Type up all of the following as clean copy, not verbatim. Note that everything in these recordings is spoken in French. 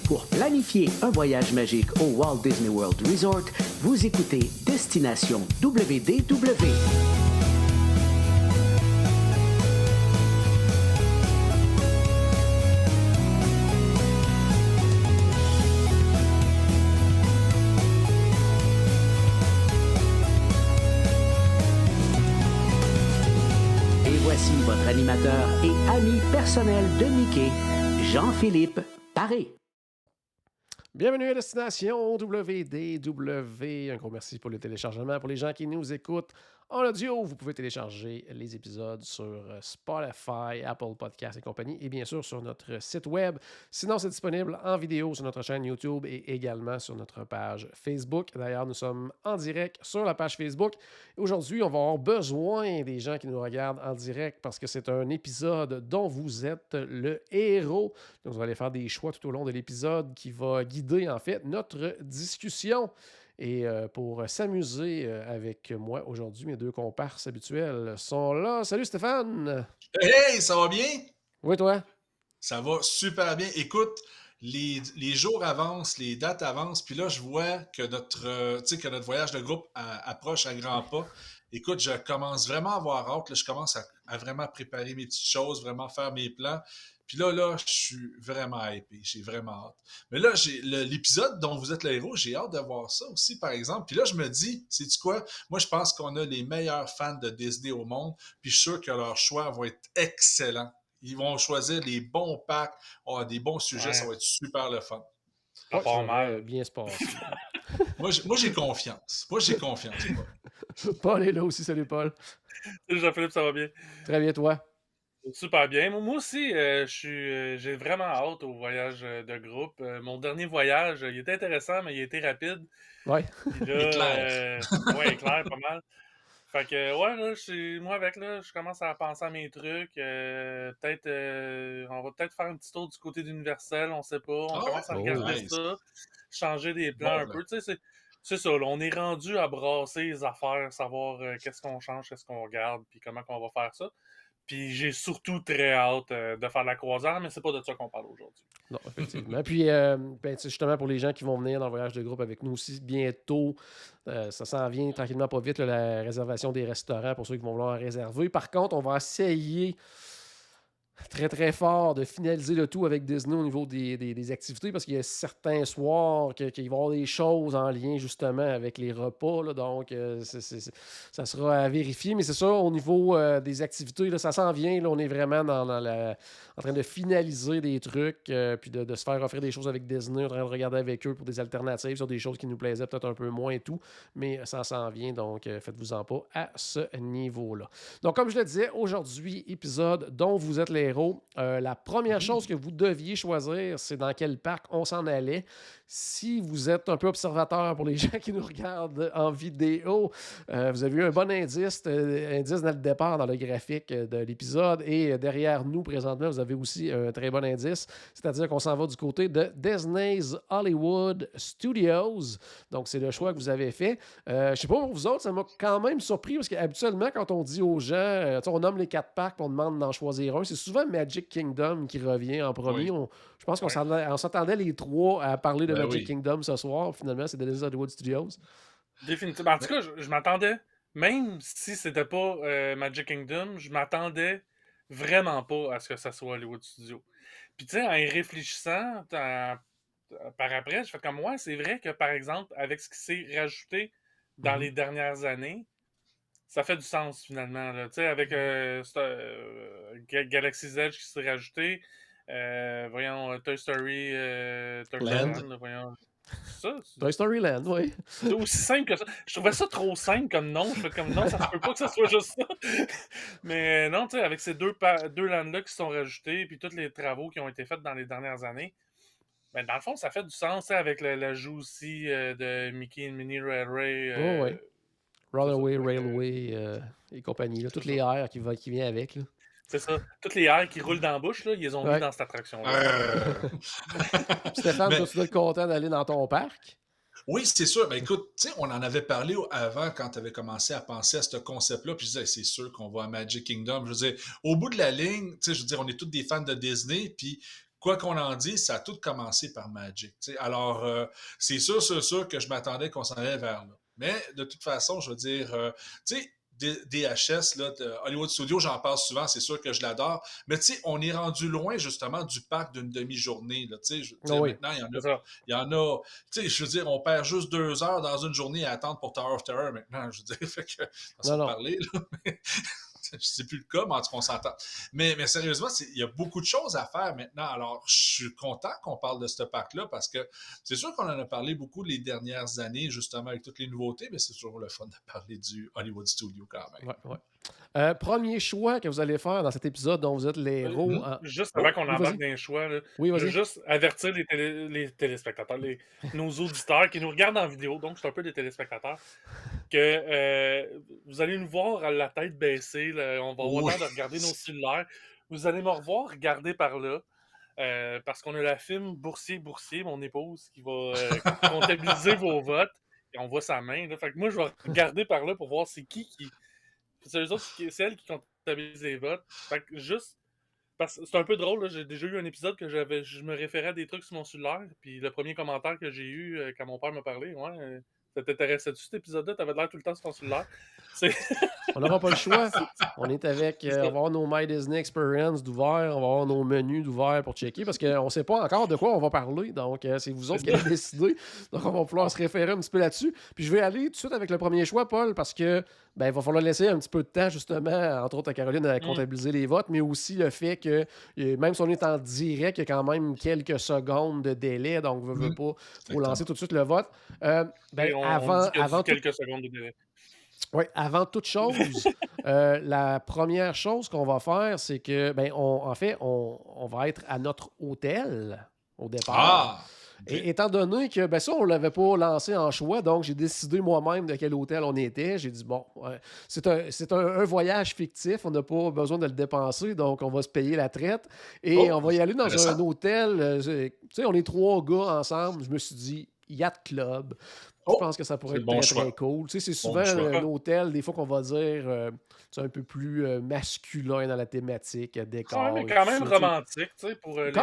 Pour planifier un voyage magique au Walt Disney World Resort, vous écoutez Destination WDW. Et voici votre animateur et ami personnel de Mickey, Jean-Philippe Paré. Bienvenue à Destination WDW. Un gros merci pour le téléchargement. Pour les gens qui nous écoutent en audio, vous pouvez télécharger les épisodes sur Spotify, Apple Podcasts et compagnie, et bien sûr sur notre site web. Sinon, c'est disponible en vidéo sur notre chaîne YouTube et également sur notre page Facebook. D'ailleurs, nous sommes en direct sur la page Facebook. Aujourd'hui, on va avoir besoin des gens qui nous regardent en direct parce que c'est un épisode dont vous êtes le héros. Donc, vous allez faire des choix tout au long de l'épisode qui va guider en fait notre discussion. Et pour s'amuser avec moi aujourd'hui, mes deux comparses habituels sont là. Salut Stéphane! Hey, ça va bien? Oui, toi? Ça va super bien. Écoute, les jours avancent, les dates avancent, puis là, je vois que que notre voyage de groupe approche à grands pas. Écoute, je commence vraiment à avoir hâte. Là, je commence à vraiment préparer mes petites choses, vraiment faire mes plans. Puis là, je suis vraiment hypé. J'ai vraiment hâte. Mais là, l'épisode dont vous êtes le héros, j'ai hâte de voir ça aussi, par exemple. Puis là, je me dis, sais-tu quoi? Moi, je pense qu'on a les meilleurs fans de Disney au monde. Puis je suis sûr que leurs choix vont être excellents. Ils vont choisir les bons packs, des bons sujets, ça va être super le fun. Ouais, ça va bien se passer. Moi, j'ai confiance. Moi. Paul est là aussi. Salut, Paul. Salut Jean-Philippe, ça va bien? Très bien, toi? Super bien. Moi aussi, j'ai vraiment hâte au voyage de groupe. Mon dernier voyage, il était intéressant, mais il était rapide. Ouais. Puis là, Éclair. ouais, éclair, pas mal. Fait que, ouais, là, je commence à penser à mes trucs. On va peut-être faire un petit tour du côté d'Universal, on sait pas. On commence à regarder nice. ça, changer des plans un peu. Tu sais, c'est ça, là, on est rendu à brasser les affaires, savoir qu'est-ce qu'on change, qu'est-ce qu'on regarde, puis comment qu'on va faire ça. Puis j'ai surtout très hâte de faire la croisière, mais c'est pas de ça qu'on parle aujourd'hui. Non, effectivement. Puis, justement, pour les gens qui vont venir dans le voyage de groupe avec nous aussi, bientôt, ça s'en vient tranquillement pas vite, là, la réservation des restaurants pour ceux qui vont vouloir en réserver. Par contre, on va essayer très, très fort de finaliser le tout avec Disney au niveau des activités parce qu'il y a certains soirs qu'il va y avoir des choses en lien justement avec les repas. Là, donc, ça sera à vérifier. Mais c'est ça, au niveau des activités, là, ça s'en vient. Là, on est vraiment en train de finaliser des trucs puis de se faire offrir des choses avec Disney, en train de regarder avec eux pour des alternatives sur des choses qui nous plaisaient peut-être un peu moins et tout. Mais ça s'en vient, donc faites-vous-en pas à ce niveau-là. Donc, comme je le disais, aujourd'hui, épisode dont vous êtes les héros. La première chose que vous deviez choisir, c'est dans quel parc on s'en allait. Si vous êtes un peu observateur pour les gens qui nous regardent en vidéo, vous avez eu un bon indice dans le départ, dans le graphique de l'épisode. Et derrière nous, présentement, vous avez aussi un très bon indice. C'est-à-dire qu'on s'en va du côté de Disney's Hollywood Studios. Donc, c'est le choix que vous avez fait. Je ne sais pas pour vous autres, ça m'a quand même surpris parce qu'habituellement, quand on dit aux gens, on nomme les 4 parcs, on demande d'en choisir un. C'est souvent Magic Kingdom qui revient en premier. Oui. Je pense qu'on s'attendait les trois à parler de Magic oui. Kingdom ce soir. Finalement, c'est Disney's Hollywood Studios. Définitivement. En tout cas, je m'attendais, même si c'était pas Magic Kingdom, je m'attendais vraiment pas à ce que ça soit Hollywood Studios. Puis tu sais, en y réfléchissant par après, je fais comme ouais, c'est vrai que par exemple, avec ce qui s'est rajouté dans les dernières années, ça fait du sens finalement. Tu sais, avec Galaxy's Edge qui s'est rajouté, voyons, Toy Story Land, voyons. Ça, Toy Story Land, oui. c'est aussi simple que ça. Je trouvais ça trop simple comme nom. Je fais comme non, ça se peut pas que ça soit juste ça. Mais non, tu sais, avec ces deux lands-là qui sont rajoutés, puis tous les travaux qui ont été faits dans les dernières années, ben, dans le fond, ça fait du sens avec l'ajout aussi de Mickey and Minnie Railway. Oui. Runaway, Railway et compagnie. Là, toutes les airs qui viennent avec. Là. C'est ça. Toutes les airs qui roulent dans la bouche, là, ils les ont mis dans cette attraction-là. Stéphane, toi, tu dois être content d'aller dans ton parc? Oui, c'est sûr. Ben écoute, tu sais, on en avait parlé avant quand tu avais commencé à penser à ce concept-là, puis je disais, c'est sûr qu'on va à Magic Kingdom. Je veux dire, au bout de la ligne, tu sais, je veux dire, on est tous des fans de Disney, puis quoi qu'on en dise, ça a tout commencé par Magic. Alors, c'est sûr que je m'attendais qu'on s'en allait vers là. Mais de toute façon, je veux dire, tu sais, DHS, là, Hollywood Studios, j'en parle souvent, c'est sûr que je l'adore. Mais tu sais, on est rendu loin justement du parc d'une demi-journée. Maintenant, il y en a. Tu sais, je veux dire, on perd juste 2 heures dans une journée à attendre pour Tower of Terror maintenant. Je veux dire, fait que, façon de parler, là, mais je sais plus le cas, mais en tout cas, on s'entend. Mais sérieusement, il y a beaucoup de choses à faire maintenant. Alors, je suis content qu'on parle de ce parc-là parce que c'est sûr qu'on en a parlé beaucoup les dernières années, justement, avec toutes les nouveautés, mais c'est toujours le fun de parler du Hollywood Studio quand même. Premier choix que vous allez faire dans cet épisode dont vous êtes les héros. Juste avant qu'on embarque dans les choix, là, je veux juste avertir les téléspectateurs, nos auditeurs qui nous regardent en vidéo, donc c'est un peu des téléspectateurs, que vous allez nous voir à la tête baissée, là, on va avoir le temps de regarder nos cellulaires. Vous allez me revoir regarder par là. Parce qu'on a la film Boursier, mon épouse, qui va comptabiliser vos votes. Et on voit sa main. Là. Fait que moi, je vais regarder par là pour voir c'est qui. C'est eux autres, c'est elle qui comptabilise les votes. Fait que juste. Parce que c'est un peu drôle, là. J'ai déjà eu un épisode que je me référais à des trucs sur mon cellulaire. Puis le premier commentaire que j'ai eu quand mon père m'a parlé, ouais, ça t'intéressait-tu cet épisode-là? T'avais l'air tout le temps sur ton cellulaire. On n'aura pas le choix. On est avec. On va avoir nos My Disney Experience d'ouvert. On va avoir nos menus d'ouvert pour checker parce qu'on ne sait pas encore de quoi on va parler. Donc, c'est vous autres qui allez décider. Donc, on va pouvoir se référer un petit peu là-dessus. Puis, je vais aller tout de suite avec le premier choix, Paul, parce que il va falloir laisser un petit peu de temps, justement, entre autres à Caroline, à comptabiliser les votes, mais aussi le fait que, même si on est en direct, il y a quand même quelques secondes de délai. Donc, on ne veut pas faut lancer tout de suite le vote. Avant quelques secondes de délai. Oui, avant toute chose, la première chose qu'on va faire, c'est que, on va être à notre hôtel au départ. Et étant donné que, ça, on ne l'avait pas lancé en choix, donc j'ai décidé moi-même de quel hôtel on était. J'ai dit, c'est un voyage fictif, on n'a pas besoin de le dépenser, donc on va se payer la traite. Et on va y aller dans un hôtel. Tu sais, on est 3 gars ensemble. Je me suis dit, Yacht Club. Je pense que ça pourrait être très cool. Tu sais, c'est souvent un hôtel, des fois qu'on va dire, c'est un peu plus masculin dans la thématique, décor. Mais quand même romantique, tu sais, pour les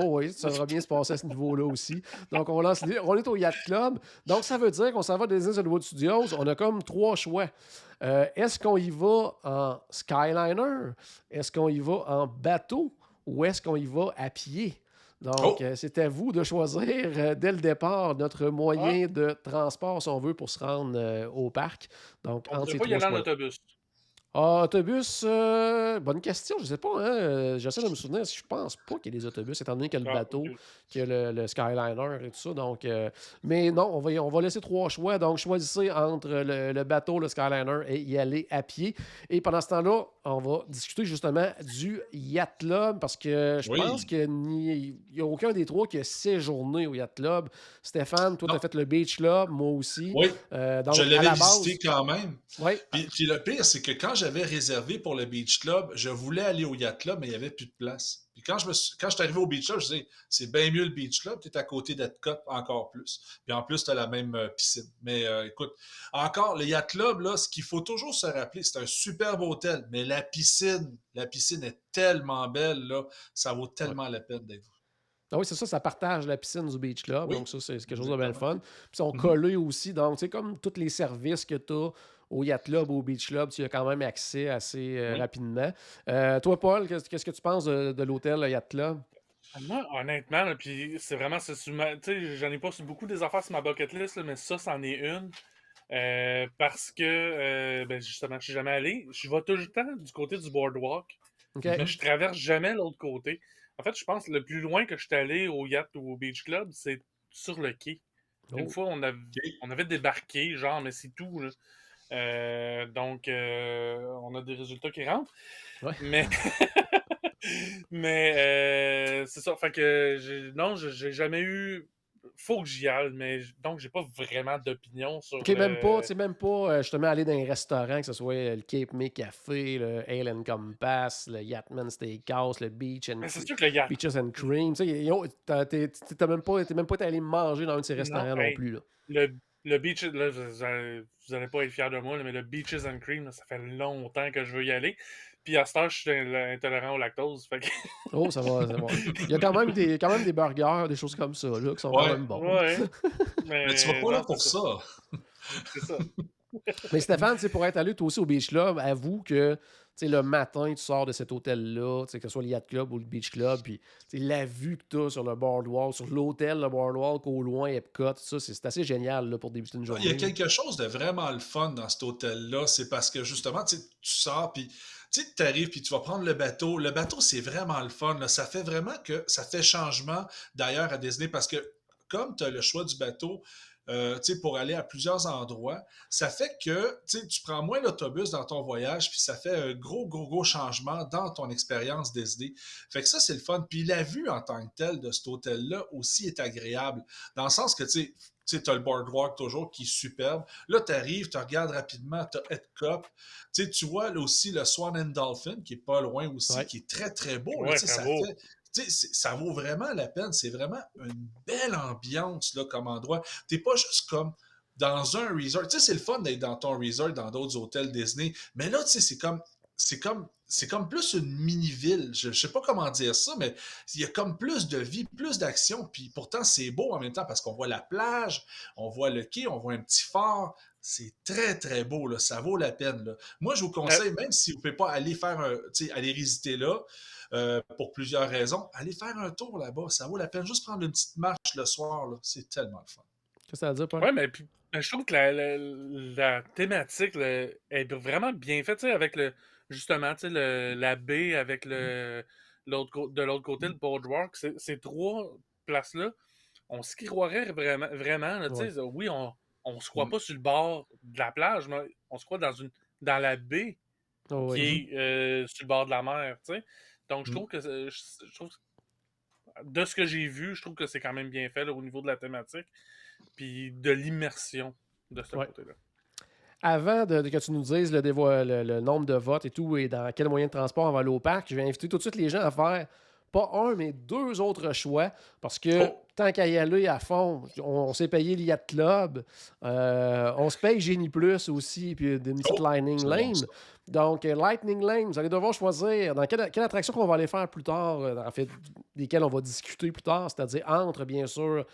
oui, ça va bien se passer à ce niveau-là aussi. Donc, on est au Yacht Club. Donc, ça veut dire qu'on s'en va des Hollywood Studios. On a comme 3 choix. Est-ce qu'on y va en Skyliner? Est-ce qu'on y va en bateau? Ou est-ce qu'on y va à pied? Donc, c'est à vous de choisir dès le départ notre moyen de transport, si on veut, pour se rendre au parc. Donc, on ne peut pas y aller en autobus. Autobus, bonne question, je sais pas. Hein? J'essaie de me souvenir. Je pense pas qu'il y ait des autobus, étant donné qu'il y a le bateau, qu'il y a le Skyliner et tout ça. Donc, mais non, on va laisser 3 choix. Donc, choisissez entre le bateau, le Skyliner et y aller à pied. Et pendant ce temps-là, on va discuter justement du Yacht Club parce que je pense qu'il n'y a aucun des 3 qui a séjourné au Yacht Club. Stéphane, toi, tu as fait le Beach Club, moi aussi. Oui, donc, je l'avais visité quand même. Oui. Puis le pire, c'est que quand j'avais réservé pour le Beach Club, je voulais aller au Yacht Club, mais il n'y avait plus de place. Puis quand je suis arrivé au Beach Club, je disais, c'est bien mieux le Beach Club, tu es à côté d'Epcot encore plus. Puis en plus, tu as la même piscine. Mais écoute, encore, le Yacht Club, là, ce qu'il faut toujours se rappeler, c'est un superbe hôtel, mais la piscine est tellement belle, là, ça vaut tellement la peine d'être. Ah oui, c'est ça partage la piscine du Beach Club. Donc, ça, c'est quelque chose de bien fun. Puis, ils sont collés aussi. Donc, c'est comme tous les services que tu as au Yacht Club, au Beach Club, tu as quand même accès assez rapidement. Toi, Paul, qu'est-ce que tu penses de l'hôtel Yacht Club? Moi, honnêtement, puis c'est vraiment, tu sais, j'en ai pas beaucoup des affaires sur ma bucket list, là, mais ça, c'en est une. Parce que, justement, je suis jamais allé. Je vais tout le temps du côté du boardwalk. Mais je traverse jamais l'autre côté. En fait, je pense que le plus loin que je suis allé au Yacht ou au Beach Club, c'est sur le quai. Une fois, on avait débarqué, genre, mais c'est tout, là. Donc, on a des résultats qui rentrent. Ouais. Mais c'est ça. Fait que j'ai jamais eu. Faut que j'y aille, mais donc j'ai pas vraiment d'opinion sur. OK, même pas justement aller dans un restaurant, que ce soit le Cape May Café, le Ale and Compass, le Yachtman Steakhouse, le Beach and Beaches and Cream. Tu sais, t'es même pas allé manger dans un de ces restaurants non plus. Là. Le beach, là, vous allez pas être fiers de moi, là, mais le Beaches and Cream, là, ça fait longtemps que je veux y aller. Puis à ce temps, je suis intolérant au lactose. Fait que... Oh, ça va, ça va. Il y a quand même des burgers, des choses comme ça, là, qui sont quand Ouais, même bons. Ouais, mais tu vas mais pas là non, c'est pour ça. ça. C'est ça. Mais Stéphane, pour être allé toi aussi au Beach Club, avoue que le matin, tu sors de cet hôtel-là, que ce soit le Yacht Club ou le Beach Club, puis la vue que tu as sur le boardwalk, sur l'hôtel, le boardwalk, au loin, Epcot, ça, c'est assez génial là, pour débuter une Il y a journée. quelque chose de vraiment le fun dans cet hôtel-là. C'est parce que justement, tu sors, puis tu arrives, puis tu vas prendre le bateau. Le bateau, c'est vraiment le fun, là. Ça fait vraiment que ça fait changement d'ailleurs à Disney parce que comme tu as le choix du bateau, pour aller à plusieurs endroits, ça fait que tu prends moins l'autobus dans ton voyage, puis ça fait un gros, gros, gros changement dans ton expérience Disney. Fait que ça, c'est le fun. Puis la vue en tant que telle de cet hôtel-là aussi est agréable, dans le sens que, tu as le boardwalk toujours qui est superbe. Là, tu arrives, tu regardes rapidement, tu as Epcot. Tu vois là aussi le Swan and Dolphin qui est pas loin aussi, Ouais. qui est très, très beau. Là, Ouais, ça très beau. fait. Ça vaut vraiment la peine. C'est vraiment une belle ambiance là, comme endroit. T'es pas juste comme dans un resort. C'est le fun d'être dans ton resort, dans d'autres hôtels Disney. Mais là, c'est comme plus une mini-ville. Je sais pas comment dire ça, mais il y a comme plus de vie, plus d'action. Puis pourtant, c'est beau en même temps parce qu'on voit la plage, on voit le quai, on voit un petit phare. C'est très, très beau. Là. Ça vaut la peine. Là. Moi, je vous conseille, même si vous ne pouvez pas aller faire aller visiter là, pour plusieurs raisons, allez faire un tour là-bas. Ça vaut la peine. Juste prendre une petite marche le soir. Là. C'est tellement le fun. Qu'est-ce que ça veut dire, Paul? Ouais, mais puis, je trouve que la thématique là, est vraiment bien faite, tu sais, avec justement, tu sais, la baie avec de l'autre côté, le boardwalk. Ces trois places-là, on s'y croirait vraiment là, tu Ouais. sais, oui, on se croit Mm. pas sur le bord de la plage, mais on se croit dans la baie Oh, oui. qui est sur le bord de la mer, tu sais. Donc, je Mm. trouve que de ce que j'ai vu, je trouve que c'est quand même bien fait là, au niveau de la thématique puis de l'immersion de ce Ouais. côté-là. Avant que tu nous dises le nombre de votes et tout, et dans quel moyen de transport on va aller au parc, je vais inviter tout de suite les gens à faire pas un, mais deux autres choix. Parce que tant qu'à y aller à fond, on s'est payé le Yacht Club, on se paye Genie Plus aussi, puis une petite Lightning c'est Lane. bon, ça. Donc, Lightning Lane, vous allez devoir choisir dans quelle attraction qu'on va aller faire plus tard, en fait, desquelles on va discuter plus tard, c'est-à-dire entre, bien sûr,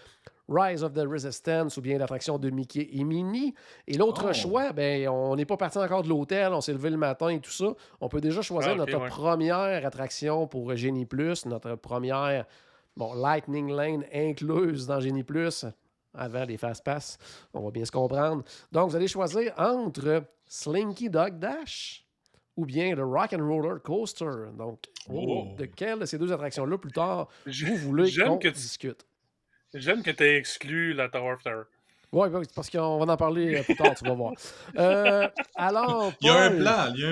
Rise of the Resistance ou bien l'attraction de Mickey et Minnie. Et l'autre choix, ben, on n'est pas parti encore de l'hôtel, on s'est levé le matin et tout ça. On peut déjà choisir notre première attraction pour Genie Plus, notre première Lightning Lane incluse dans Genie Plus avant les Fast Pass. On va bien se comprendre. Donc, vous allez choisir entre Slinky Dog Dash ou bien le Rock and Roller Coaster. Donc, de quelle de ces deux attractions-là plus tard vous voulez qu'on discute? J'aime que tu aies exclu la Tower of Terror. Oui, parce qu'on va en parler plus tard, tu vas voir. Alors, Paul... Il y a un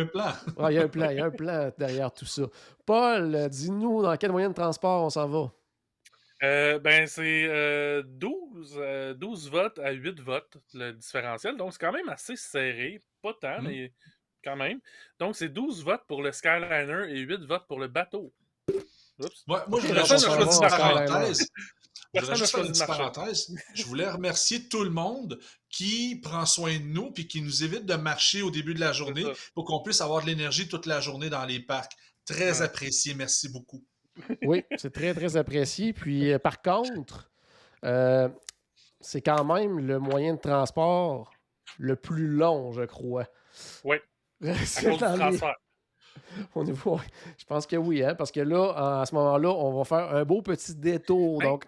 plan. il y a un plan derrière tout ça. Paul, dis-nous dans quel moyen de transport on s'en va? C'est 12 votes à 8 votes, le différentiel. Donc, c'est quand même assez serré. Pas tant, mais quand même. Donc, c'est 12 votes pour le Skyliner et 8 votes pour le bateau. Oups. Moi, je voulais juste faire une petite parenthèse. Je voulais remercier tout le monde qui prend soin de nous et qui nous évite de marcher au début de la journée pour qu'on puisse avoir de l'énergie toute la journée dans les parcs. Très apprécié. Merci beaucoup. Oui, c'est très, très apprécié. Puis, par contre, c'est quand même le moyen de transport le plus long, je crois. Oui. À cause du transfert. Je pense que oui, hein, parce que là, à ce moment-là, on va faire un beau petit détour. Donc,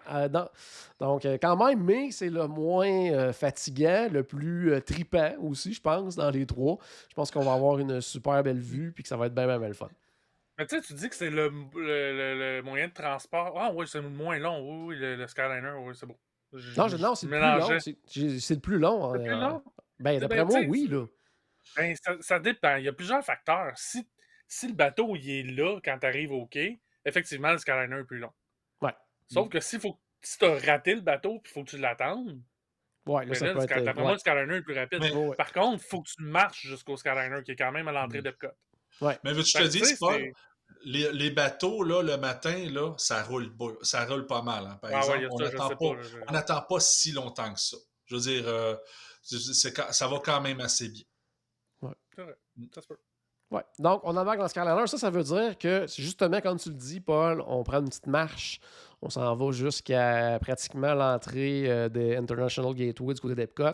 quand même, mais c'est le moins fatigant, le plus tripant aussi, je pense, dans les trois. Je pense qu'on va avoir une super belle vue puis que ça va être bien, bien, bien le fun. Mais tu sais, tu dis que c'est le moyen de transport. Ah oui, c'est le moins long. Oui, le Skyliner, oui, c'est bon. Non, c'est le plus long. C'est le plus long. C'est le plus long? Ben, d'après moi, oui, là. Ben, ça dépend. Il y a plusieurs facteurs. Si le bateau il est là quand tu arrives au quai, effectivement, le Skyliner est plus long. Ouais. Sauf que si tu as raté le bateau et il faut que tu l'attendes, ouais, là, ça peut être... d'après moi, le Skyliner est plus rapide. Mais, par contre, il faut que tu marches jusqu'au Skyliner qui est quand même à l'entrée d'Epcot. Ouais. Mais veux-tu te dire, Paul, les bateaux, là, le matin, là, ça roule pas mal. Hein, par exemple, on n'attend pas si longtemps que ça. Je veux dire, ça va quand même assez bien. C'est vrai, ça se peut. Ouais. Donc, on embarque dans Skyliner. Ça veut dire que, justement, comme tu le dis, Paul, on prend une petite marche. On s'en va jusqu'à pratiquement l'entrée des International Gateway du côté d'Epcot.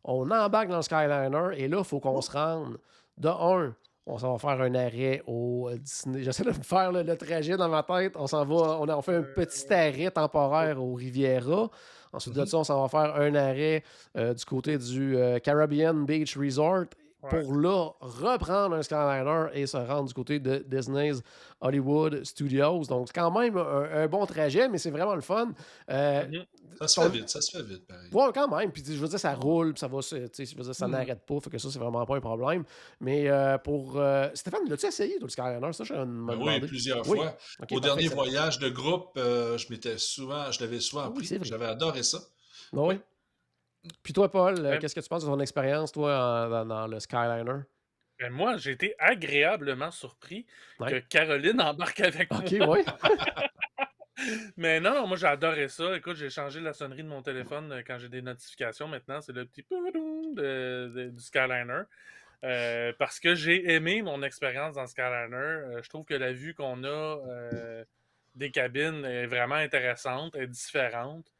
On embarque dans le Skyliner et là, il faut qu'on se rende. De un, on s'en va faire un arrêt au Disney. J'essaie de me faire le trajet dans ma tête. On s'en va, on fait un petit arrêt temporaire au Riviera. Ensuite de ça, on s'en va faire un arrêt du côté du Caribbean Beach Resort pour là reprendre un Skyliner et se rendre du côté de Disney's Hollywood Studios. Donc, c'est quand même un bon trajet, mais c'est vraiment le fun. Ça se fait vite, pareil. Ouais, quand même. Puis, je veux dire, ça roule, puis ça va, je veux dire, ça n'arrête pas, fait que ça, c'est vraiment pas un problème. Mais pour... Stéphane, l'as-tu essayé, toi, le Skyliner? Ça, oui, plusieurs fois. Okay, au dernier voyage de groupe, je l'avais souvent pris. J'avais adoré ça. Oui. Puis toi, Paul, qu'est-ce que tu penses de ton expérience, toi, dans le Skyliner? Ben moi, j'ai été agréablement surpris que Caroline embarque avec moi. OK, oui. Mais non, moi, j'ai adoré ça. Écoute, j'ai changé la sonnerie de mon téléphone quand j'ai des notifications. Maintenant, c'est le petit poudoum du Skyliner. Parce que j'ai aimé mon expérience dans Skyliner. Je trouve que la vue qu'on a des cabines est vraiment intéressante, est différente.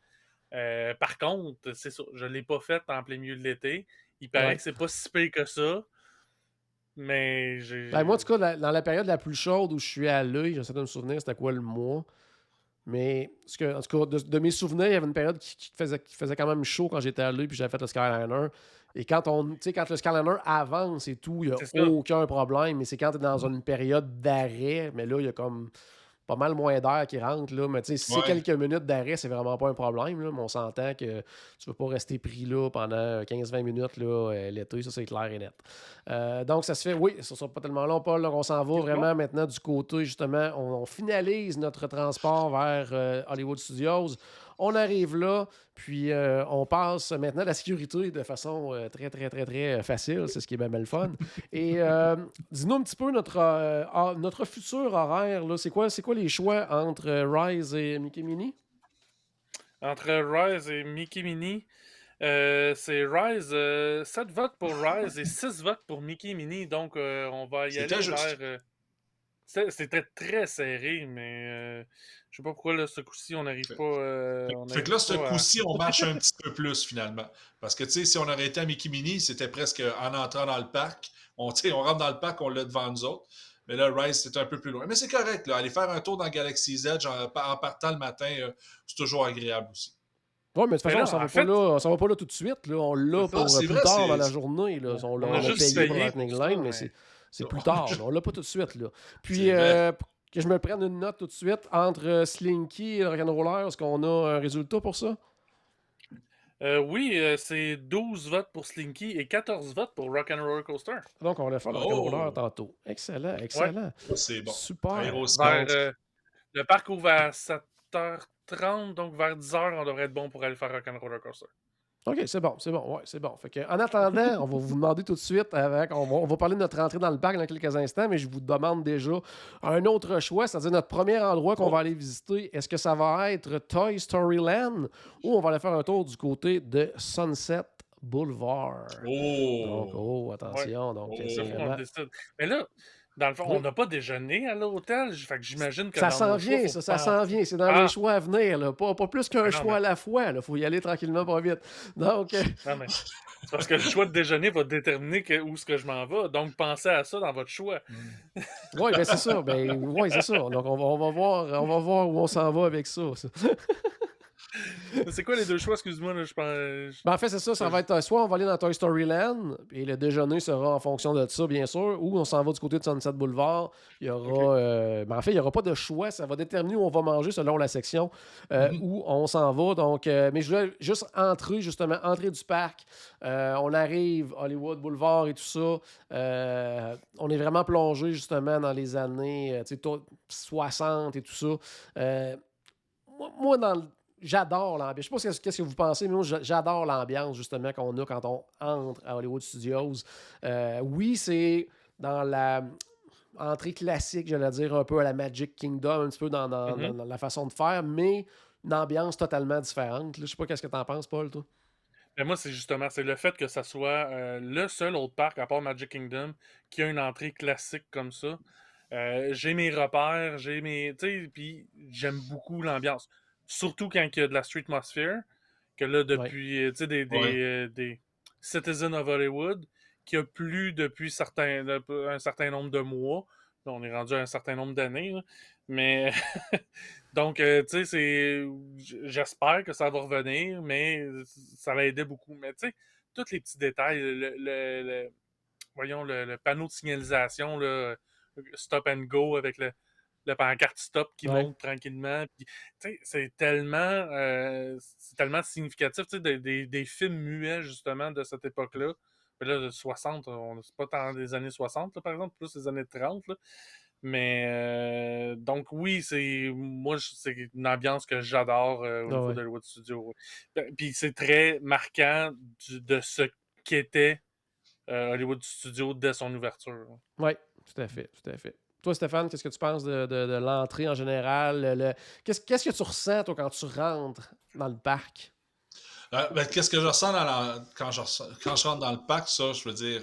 Par contre, c'est ça, je ne l'ai pas faite en plein milieu de l'été. Il paraît que c'est pas si pire que ça. Mais j'ai. Ben, moi, en tout cas, dans la période la plus chaude où je suis allé, j'essaie de me souvenir c'était quoi le mois. Mais en tout cas, de mes souvenirs, il y avait une période qui faisait quand même chaud quand j'étais allé puis j'avais fait le Skyliner. Et quand le Skyliner avance et tout, il n'y a aucun problème. Mais c'est quand tu es dans une période d'arrêt, mais là, il y a comme pas mal moins d'air qui rentre. Là. Mais si c'est quelques minutes d'arrêt, c'est vraiment pas un problème. Là. Mais on s'entend que tu ne veux pas rester pris là pendant 15-20 minutes là, l'été. Ça, c'est clair et net. Donc, ça se fait. Oui, ça ne sera pas tellement long, Paul. Là, on s'en va vraiment maintenant du côté, justement. On finalise notre transport vers Hollywood Studios. On arrive là, puis on passe maintenant à la sécurité de façon très, très, très, très facile. C'est ce qui est bien le fun. Et dis-nous un petit peu notre futur horaire. Là. C'est quoi les choix entre Rise et Mickey Minnie? Entre Rise et Mickey Minnie, c'est Rise, 7 votes pour Rise et 6 votes pour Mickey Minnie. Donc, on va y aller vers... C'était très serré, mais je sais pas pourquoi là, ce coup-ci, on n'arrive pas. Fait que là, ce coup-ci, on marche un petit peu plus finalement. Parce que tu sais, si on aurait été à Mickey Minnie, c'était presque en entrant dans le parc. On rentre dans le parc, on l'a devant nous autres. Mais là, Rise, c'est un peu plus loin. Mais c'est correct, là. Aller faire un tour dans Galaxy's Edge en partant le matin, c'est toujours agréable aussi. Oui, mais de toute façon, on s'en va pas là tout de suite. Là. On l'a pour plus tard dans la journée. Là. On l'a payé pour Lightning Line, mais c'est plus tard. On l'a pas tout de suite. Là. Puis, que je me prenne une note tout de suite entre Slinky et Rock'n'Roller, est-ce qu'on a un résultat pour ça? Oui, c'est 12 votes pour Slinky et 14 votes pour Rock'n'Roller Coaster. Donc, on va faire le Rock'n'Roller tantôt. Excellent. Ouais. C'est bon. Super. Le parc ouvre à 7h30, donc vers 10h, on devrait être bon pour aller faire Rock'n'Roller Coaster. OK, c'est bon. Ouais, c'est bon. Fait que, en attendant, on va vous demander tout de suite, on va parler de notre entrée dans le parc dans quelques instants, mais je vous demande déjà un autre choix, c'est-à-dire notre premier endroit qu'on va aller visiter. Est-ce que ça va être Toy Story Land ou on va aller faire un tour du côté de Sunset Boulevard? Donc, attention. Donc, c'est vraiment... Mais là, dans le fond, on n'a pas déjeuné à l'hôtel. Fait que j'imagine que ça s'en vient, ça s'en vient. C'est dans les choix à venir. Là. Pas plus qu'un choix à la fois. Il faut y aller tranquillement, pas vite. Donc... Non, mais c'est parce que le choix de déjeuner va déterminer où est-ce que je m'en vais. Donc, pensez à ça dans votre choix. Oui, ben c'est ça. Oui, c'est ça. Donc, on va voir où on s'en va avec ça. C'est quoi les deux choix? Excuse-moi. Là, je pense... En fait, c'est ça. Ça va être soit on va aller dans Toy Story Land et le déjeuner sera en fonction de ça, bien sûr, ou on s'en va du côté de Sunset Boulevard. Il y aura... en fait, il n'y aura pas de choix. Ça va déterminer où on va manger selon la section où on s'en va. Donc, mais je voulais juste entrer du parc. On arrive, Hollywood Boulevard et tout ça. On est vraiment plongé, justement, dans les années 60 et tout ça. Moi, j'adore l'ambiance. Je ne sais pas qu'est-ce que vous pensez, mais moi, j'adore l'ambiance, justement, qu'on a quand on entre à Hollywood Studios. Oui, c'est dans la entrée classique, j'allais dire, un peu à la Magic Kingdom, un petit peu dans la façon de faire, mais une ambiance totalement différente. Je ne sais pas qu'est-ce que tu en penses, Paul, toi? Mais moi, c'est justement, c'est le fait que ça soit le seul autre parc, à part Magic Kingdom, qui a une entrée classique comme ça. J'ai mes repères, j'ai mes. Tu sais, puis j'aime beaucoup l'ambiance. Surtout quand il y a de la streetmosphere, que là, Ouais. depuis, tu sais, des Citizens of Hollywood, qui a plu depuis un certain nombre de mois. Là, on est rendu à un certain nombre d'années, là. Mais donc, tu sais, j'espère que ça va revenir, mais ça va aider beaucoup. Mais tu sais, tous les petits détails, voyons, le panneau de signalisation, là, stop and go avec le pancarte stop qui Ouais. monte tranquillement. Puis, tu sais, c'est tellement significatif, tu sais, des films muets, justement, de cette époque-là. Mais là, de 60, c'est pas tant des années 60, là, par exemple, plus les années 30, là. Mais donc oui, c'est une ambiance que j'adore au Ah niveau ouais. de Hollywood Studio. Puis c'est très marquant de ce qu'était Hollywood Studio dès son ouverture. Oui, tout à fait, tout à fait. Toi, Stéphane, qu'est-ce que tu penses de l'entrée en général? Qu'est-ce que tu ressens, toi, quand tu rentres dans le parc? Ben, qu'est-ce que je ressens quand je rentre dans le parc, ça, je veux dire,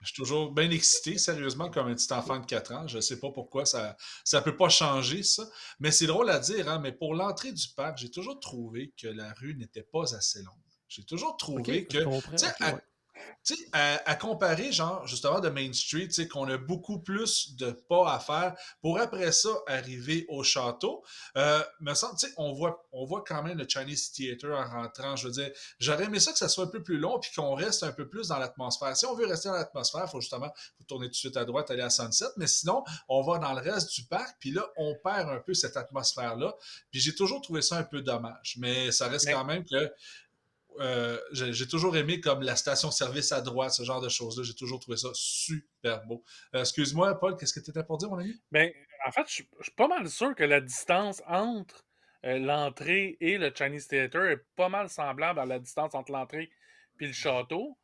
je suis toujours bien excité, sérieusement, comme un petit enfant de 4 ans. Je sais pas pourquoi ça peut pas changer, ça. Mais c'est drôle à dire, hein, mais pour l'entrée du parc, j'ai toujours trouvé que la rue n'était pas assez longue. J'ai toujours OK, trouvé je que, tu comprends. sais, OK, ouais. tu sais, à comparer, genre, justement, de Main Street, tu sais, qu'on a beaucoup plus de pas à faire pour après ça arriver au château. Me semble, tu sais, on voit quand même le Chinese Theater en rentrant. Je veux dire, j'aurais aimé ça que ça soit un peu plus long puis qu'on reste un peu plus dans l'atmosphère. Si on veut rester dans l'atmosphère, il faut tourner tout de suite à droite, aller à Sunset. Mais sinon, on va dans le reste du parc puis là, on perd un peu cette atmosphère-là. Puis j'ai toujours trouvé ça un peu dommage. Mais ça reste Mais quand même que j'ai toujours aimé comme la station-service à droite, ce genre de choses-là. J'ai toujours trouvé ça super beau. Excuse-moi, Paul, qu'est-ce que tu étais pour dire, mon ami? ben, en fait, je suis pas mal sûr que la distance entre l'entrée et le Chinese Theater est pas mal semblable à la distance entre l'entrée et le château.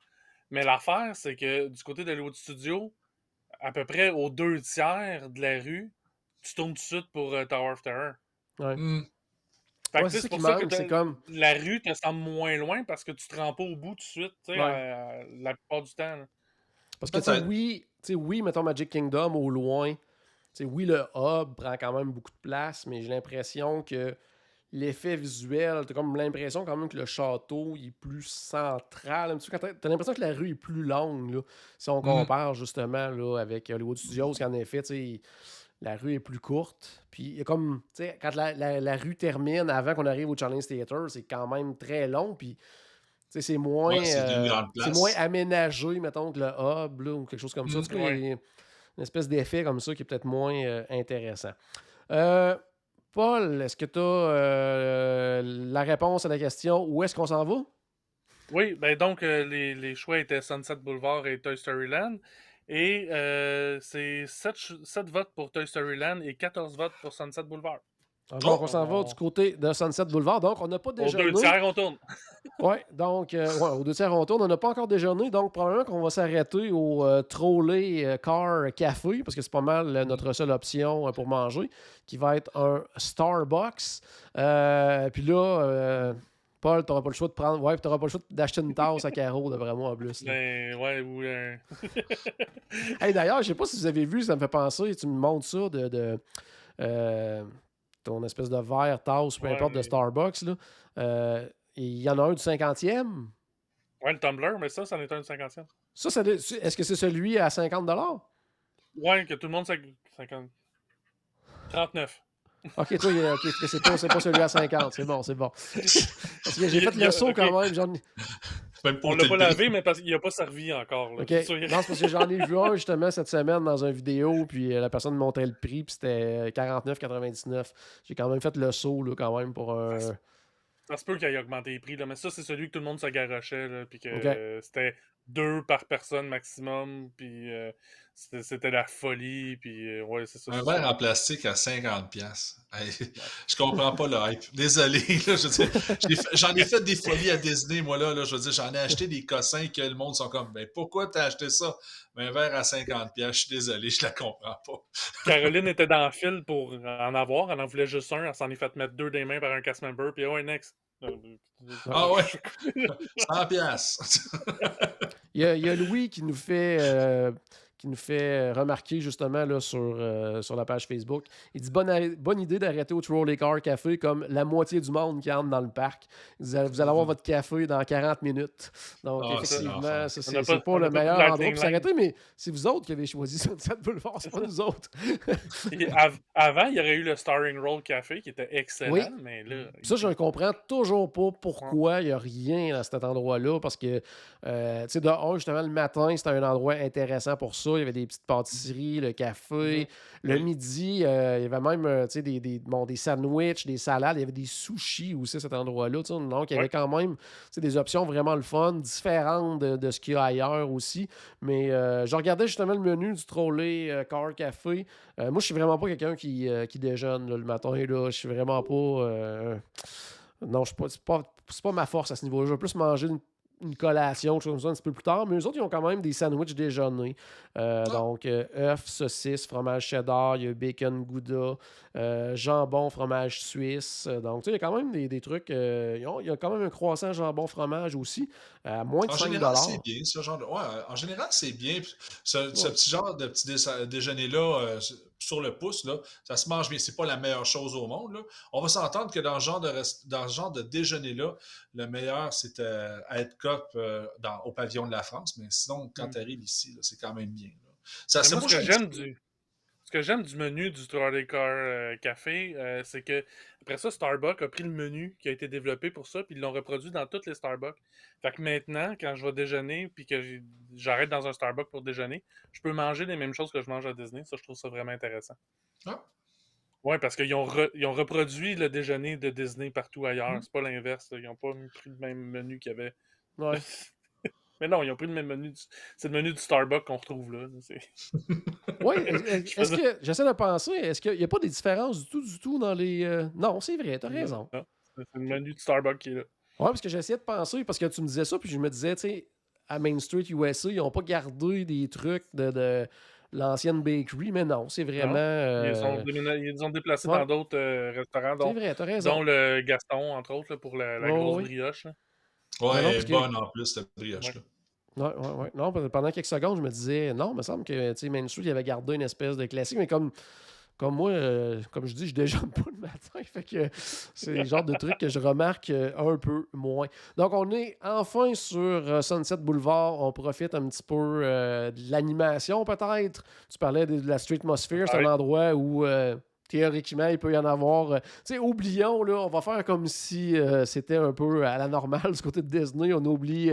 Mais l'affaire, c'est que du côté de Hollywood Studio, à peu près aux 2 tiers de la rue, tu tournes tout de suite pour Tower of Terror. Ouais. Hmm. Fait que Ouais, tu c'est sais, ça c'est qui pour ça que manque. C'est comme. la rue te semble moins loin parce que tu te rends pas au bout tout de suite, tu sais, Ouais. la plupart du temps. Là. Parce que, Peut-être. tu sais, oui, mettons Magic Kingdom au loin. Tu sais, oui, le hub prend quand même beaucoup de place, mais j'ai l'impression que l'effet visuel, t'as comme l'impression quand même que le château il est plus central. Un petit peu. T'as l'impression que la rue est plus longue, là, si on Hmm. compare justement là, avec Hollywood Studios, qu'en effet, tu sais, la rue est plus courte. Puis il y a comme, tu sais, quand la rue termine avant qu'on arrive au Challenge Theater, c'est quand même très long. Puis, tu sais, Ouais, c'est d'une grande c'est moins place. aménagé, mettons, que le hub là, ou quelque chose comme ça. En Hmm. tout cas, Ouais. il y a une espèce d'effet comme ça qui est peut-être moins intéressant. Euh, Paul, est-ce que tu as la réponse à la question où est-ce qu'on s'en va? Oui, ben donc les choix étaient Sunset Boulevard et Toy Story Land. Et c'est 7 votes pour Toy Story Land et 14 votes pour Sunset Boulevard. Donc, Oh! on s'en va du côté de Sunset Boulevard. Donc, on n'a pas Aux deux déjeuné. tiers, on tourne. Oui, donc, ouais, aux 2 tiers, on tourne. On n'a pas encore déjeuné. Donc, probablement qu'on va s'arrêter au Trolley Car Café, parce que c'est pas mal notre seule option pour manger, qui va être un Starbucks. Puis là, Paul, t'auras pas le choix de prendre. Ouais, puis t'auras pas le choix d'acheter une tasse à carreau, d'après moi, en plus. Là. Ben, ouais, ou Hey, d'ailleurs, je sais pas si vous avez vu, ça me fait penser, tu me montres ça euh, ton espèce de verre, tasse, peu ouais, importe, de Starbucks. Là. Il y en a un du 50e. ouais, le Tumblr, mais ça en est un de 50e. Ça, est-ce que c'est celui à 50 $? Ouais, que tout le monde 50. 39. Ok, toi, ok, c'est pas celui à 50. C'est bon, c'est bon. Parce que j'ai fait le saut Ok, quand même. C'est même pas on l'a ôter pas le prix. lavé, mais parce qu'il a pas servi encore. Là. Ok. Non, c'est parce que j'en ai vu un justement cette semaine dans une vidéo, puis la personne me montrait le prix, puis c'était 49,99. J'ai quand même fait le saut, là, quand même, pour un. Ça se peut qu'il ait augmenté les prix, là, mais ça, c'est celui que tout le monde se garochait, là, puis que Ok. c'était 2 par personne maximum, puis c'était la folie, puis ouais, c'est ça. Un c'est verre ça. en plastique à 50$. Hey, je comprends pas le hype. Désolé, là, je veux dire, j'en ai fait des folies à Disney, moi, là, je veux dire, j'en ai acheté des cossins que le monde sont comme, ben pourquoi t'as acheté ça? Ben, un verre à 50$, je suis désolé, je la comprends pas. Caroline était dans le fil pour en avoir, elle en voulait juste un, elle s'en est fait mettre 2 des mains par un cast member, puis ouais, next. Ah ouais? 100 piastres. Il y a Louis qui nous fait remarquer justement là, sur la page Facebook. Il dit bonne idée d'arrêter au Trolley Car Café comme la moitié du monde qui entre dans le parc. Vous allez avoir votre café dans 40 minutes. Donc, Ah, c'est effectivement, l'enfer. ça, On n'a c'est pas, pas on le n'a pas meilleur de endroit Lightning pour Lane. s'arrêter, mais c'est vous autres qui avez choisi Sunset Boulevard, c'est pas nous autres. Avant, il y aurait eu le Starring Roll Café qui était excellent, Oui. mais là. Ça, je ne comprends toujours pas pourquoi il n'y a rien à cet endroit-là. Parce que, tu sais, de un, justement, le matin, c'était un endroit intéressant pour ça. Il y avait des petites pâtisseries, le café. Le Oui. midi, il y avait même, tu sais, des sandwichs, des salades. Il y avait des sushis aussi à cet endroit-là. Tu sais. Donc, il y avait Ouais. quand même, tu sais, des options vraiment le fun, différentes de ce qu'il y a ailleurs aussi. Mais je regardais justement le menu du Trolley Car Café. Moi, je suis vraiment pas quelqu'un qui déjeune là, le matin. Là. Je suis vraiment pas. Non, c'est pas ma force à ce niveau-là. Je vais plus manger une collation, quelque chose comme ça, un petit peu plus tard. Mais eux autres, ils ont quand même des sandwichs déjeuner. Donc, œufs, saucisses, fromage cheddar, il y a bacon gouda, jambon, fromage suisse. Donc, tu sais, il y a quand même des trucs. Il y a quand même un croissant jambon fromage aussi, à moins de En 5 général, c'est bien, ce genre de. Ouais, en général, c'est bien. Puis ce Ouais. petit genre de petit déjeuner-là, sur le pouce, là, ça se mange bien. C'est pas la meilleure chose au monde, là. On va s'entendre que dans ce genre dans ce genre de déjeuner-là, le meilleur, c'est à être cop au pavillon de la France. Mais sinon, quand tu arrives ici, là, c'est quand même bien, là. Mais moi, Moi, j'aime ce que j'aime du menu du Trolley Car Café, c'est que après ça, Starbucks a pris le menu qui a été développé pour ça, puis ils l'ont reproduit dans toutes les Starbucks. Fait que maintenant, quand je vais déjeuner, puis que j'arrête dans un Starbucks pour déjeuner, je peux manger les mêmes choses que je mange à Disney. Ça, je trouve ça vraiment intéressant. Ah, Ouais, parce qu'ils ils ont reproduit le déjeuner de Disney partout ailleurs. hmm. C'est pas l'inverse, là. Ils n'ont pas pris le même menu qu'il y avait. Ouais. Mais non, ils ont pris le même menu. C'est le menu du Starbucks qu'on retrouve là. Oui, Je est-ce faisais- que, j'essaie de penser, est-ce qu'il n'y a pas des différences du tout dans les. Non, c'est vrai, t'as raison. Non, c'est le menu du Starbucks qui est là. Ouais, parce que j'essayais de penser, parce que tu me disais ça, puis je me disais, tu sais, à Main Street USA, ils n'ont pas gardé des trucs de l'ancienne bakery, mais non, c'est vraiment. Non, ils ont déplacé Ouais, dans d'autres restaurants, c'est vrai, t'as raison. dont le Gaston, entre autres, là, pour la Ouais, grosse ouais. brioche, là. Ouais, Ouais, non, elle parce est que. bonne en plus, cette Ouais. brioche-là. Ouais. Non, pendant quelques secondes, je me disais, non, il me semble que, tu sais, Main Street, il avait gardé une espèce de classique, mais comme moi, comme je dis, je déjeune pas le matin. Fait que c'est le genre de truc que je remarque un peu moins. Donc, on est enfin sur Sunset Boulevard. On profite un petit peu de l'animation, peut-être. Tu parlais de la Street Atmosphere. C'est un Ouais. endroit où, théoriquement, il peut y en avoir. Tu sais, oublions, là, on va faire comme si c'était un peu à la normale du côté de Disney. On oublie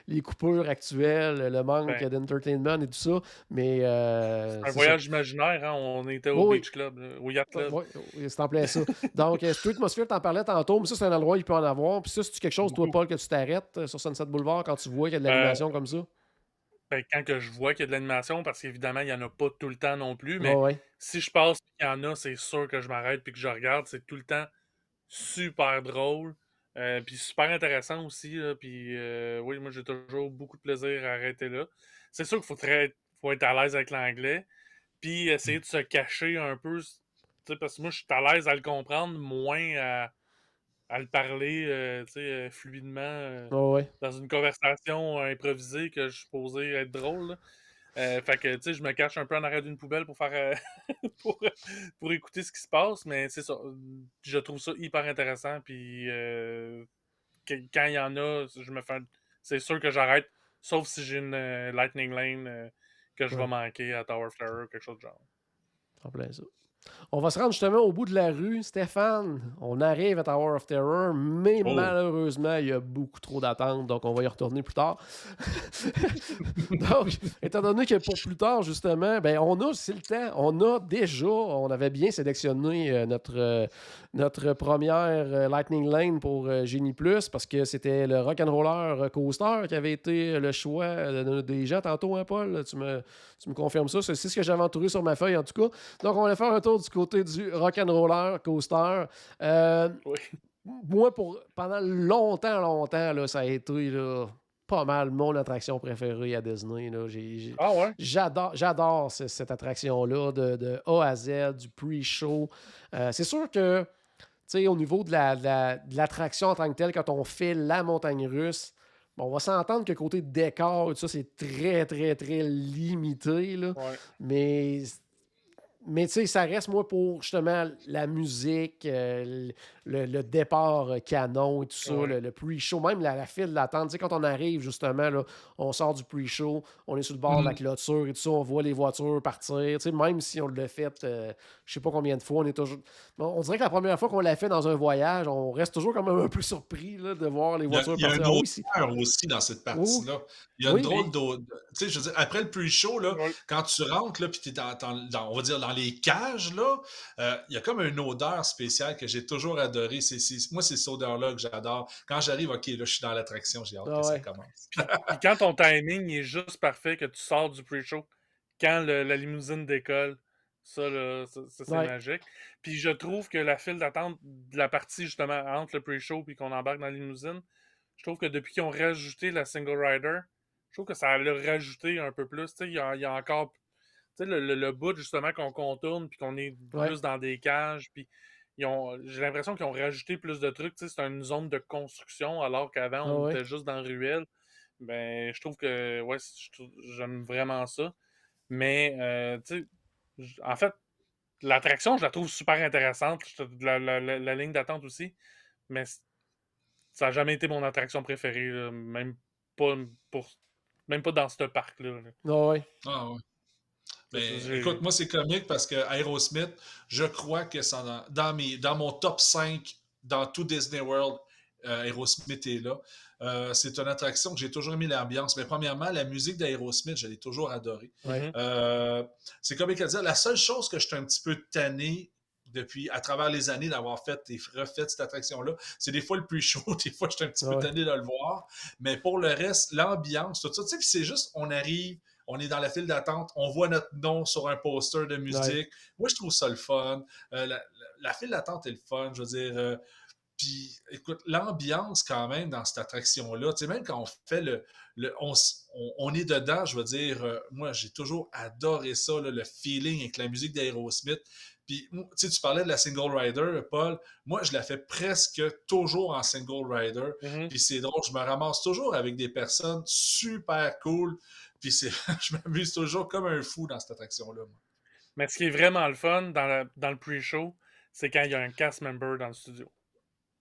les coupures actuelles, le manque Ben, d'entertainment et tout ça. Mais un c'est ça. voyage imaginaire, hein. On était au Oui, Beach Club, là, au Yacht Club. oui, c'est en plein ça. Donc, Street Atmosphere, t'en parlais tantôt, mais ça, c'est un endroit où il peut en avoir. Puis ça, c'est quelque chose, toi, Beaucoup. Paul, que tu t'arrêtes sur Sunset Boulevard quand tu vois qu'il y a de Euh, l'animation comme ça? ben, quand que je vois qu'il y a de l'animation, parce qu'évidemment, il n'y en a pas tout le temps non plus, Ouais, mais ouais. si je passe et qu'il y en a, c'est sûr que je m'arrête puis que je regarde. C'est tout le temps super drôle. Puis super intéressant aussi. Là, puis oui, moi j'ai toujours beaucoup de plaisir à arrêter là. C'est sûr qu'il faut être à l'aise avec l'anglais. Puis essayer de se cacher un peu. Tu sais, parce que moi je suis à l'aise à le comprendre, moins à le parler tu sais, fluidement Ouais, ouais. dans une conversation improvisée que je suis supposé être drôle. Là. Fait que, tu sais, je me cache un peu en arrière d'une poubelle pour faire pour, pour écouter ce qui se passe, mais c'est ça. Je trouve ça hyper intéressant. Puis quand il y en a, c'est sûr que j'arrête, sauf si j'ai une Lightning Lane que je vais Ouais, manquer à Tower of Terror ou quelque chose de genre. en plein ça. On va se rendre justement au bout de la rue. Stéphane, on arrive à Tower of Terror, mais Oh! malheureusement, il y a beaucoup trop d'attentes, donc on va y retourner plus tard. Donc, étant donné que pour plus tard, justement, ben c'est le temps. On avait bien sélectionné notre première Lightning Lane pour Genie Plus parce que c'était le Rock'n'Roller Coaster qui avait été le choix des gens tantôt, hein, Paul? Tu me confirmes ça? C'est ce que j'avais entouré sur ma feuille, en tout cas. Donc, on va faire un tour du côté du Rock'n'Roller Coaster. Oui. Moi, pendant longtemps, là, ça a été là, pas mal mon attraction préférée à Disney. Là. Ah ouais? J'adore cette attraction-là, de A à Z, du pre-show. C'est sûr que sais, au niveau de l'attraction en tant que telle, quand on fait la montagne russe, bon, on va s'entendre que côté décor, tout ça, c'est très, très, très limité, là. Ouais. Mais tu sais, ça reste, moi, pour justement la musique, le départ canon et tout ça, Ouais. le pre-show, même la file d'attente. Tu sais, quand on arrive, justement, là, on sort du pre-show, on est sur le bord de la clôture et tout ça, on voit les voitures partir. Tu sais, même si on l'a fait, je sais pas combien de fois, on est toujours. Bon, on dirait que la première fois qu'on l'a fait dans un voyage, on reste toujours quand même un peu surpris là, de voir les voitures Il y a partir. une Ah oui, c'est. odeur aussi dans cette Oh, partie-là. Il y a une oui, drôle d'odeur. Tu sais, je veux dire, après le pre-show, là, Ouais. quand tu rentres, là, puis tu es on va dire, dans les cages, là, il y a comme une odeur spéciale que j'ai toujours adorée. Moi, c'est cette odeur-là que j'adore. Quand j'arrive, OK, là, je suis dans l'attraction, j'ai hâte ah que ça ouais. commence. Puis quand ton timing est juste parfait, que tu sors du pre-show, quand la limousine décolle, ça, là, ça, c'est Ouais. magique. Puis je trouve que la file d'attente de la partie, justement, entre le pre-show et qu'on embarque dans la limousine, je trouve que depuis qu'ils ont rajouté la single rider, je trouve que ça l'a rajouté un peu plus. Tu sais, il y a encore. Tu sais, le bout, justement, qu'on contourne puis qu'on est Ouais. plus dans des cages. Puis j'ai l'impression qu'ils ont rajouté plus de trucs. Tu sais, c'est une zone de construction alors qu'avant, Ah on ouais. était juste dans ruelle. Ben, je trouve que, ouais, j'aime vraiment ça. Mais, tu sais, en fait, l'attraction, je la trouve super intéressante. La ligne d'attente aussi. Mais ça n'a jamais été mon attraction préférée, là, pas pour, même pas dans ce parc-là. Là. Ah ouais. Ah ouais. Mais J'ai- écoute, moi, c'est comique parce que Aerosmith, je crois que dans mon top 5 dans tout Disney World, Aerosmith est là. C'est une attraction que j'ai toujours aimé l'ambiance. Mais premièrement, la musique d'Aerosmith, je l'ai toujours adorée. Ouais. C'est comique à dire. La seule chose que je suis un petit peu tanné depuis, à travers les années, d'avoir fait et refait cette attraction-là, c'est des fois le plus chaud, des fois je suis un petit Ah peu ouais. tanné de le voir. Mais pour le reste, l'ambiance, tout ça, tu sais, puis c'est juste, on arrive, on est dans la file d'attente, on voit notre nom sur un poster de musique. Ouais. Moi, je trouve ça le fun. La file d'attente est le fun, je veux dire. Puis, écoute, l'ambiance quand même dans cette attraction-là, tu sais, même quand on fait on est dedans, je veux dire, moi, j'ai toujours adoré ça, là, le feeling avec la musique d'Aerosmith. Puis, tu sais, tu parlais de la single rider, Paul. Moi, je la fais presque toujours en single rider. Mhm. Puis c'est drôle, je me ramasse toujours avec des personnes super cool. Puis je m'amuse toujours comme un fou dans cette attraction-là. Moi. Mais ce qui est vraiment le fun dans le pre-show, c'est quand il y a un cast member dans le studio.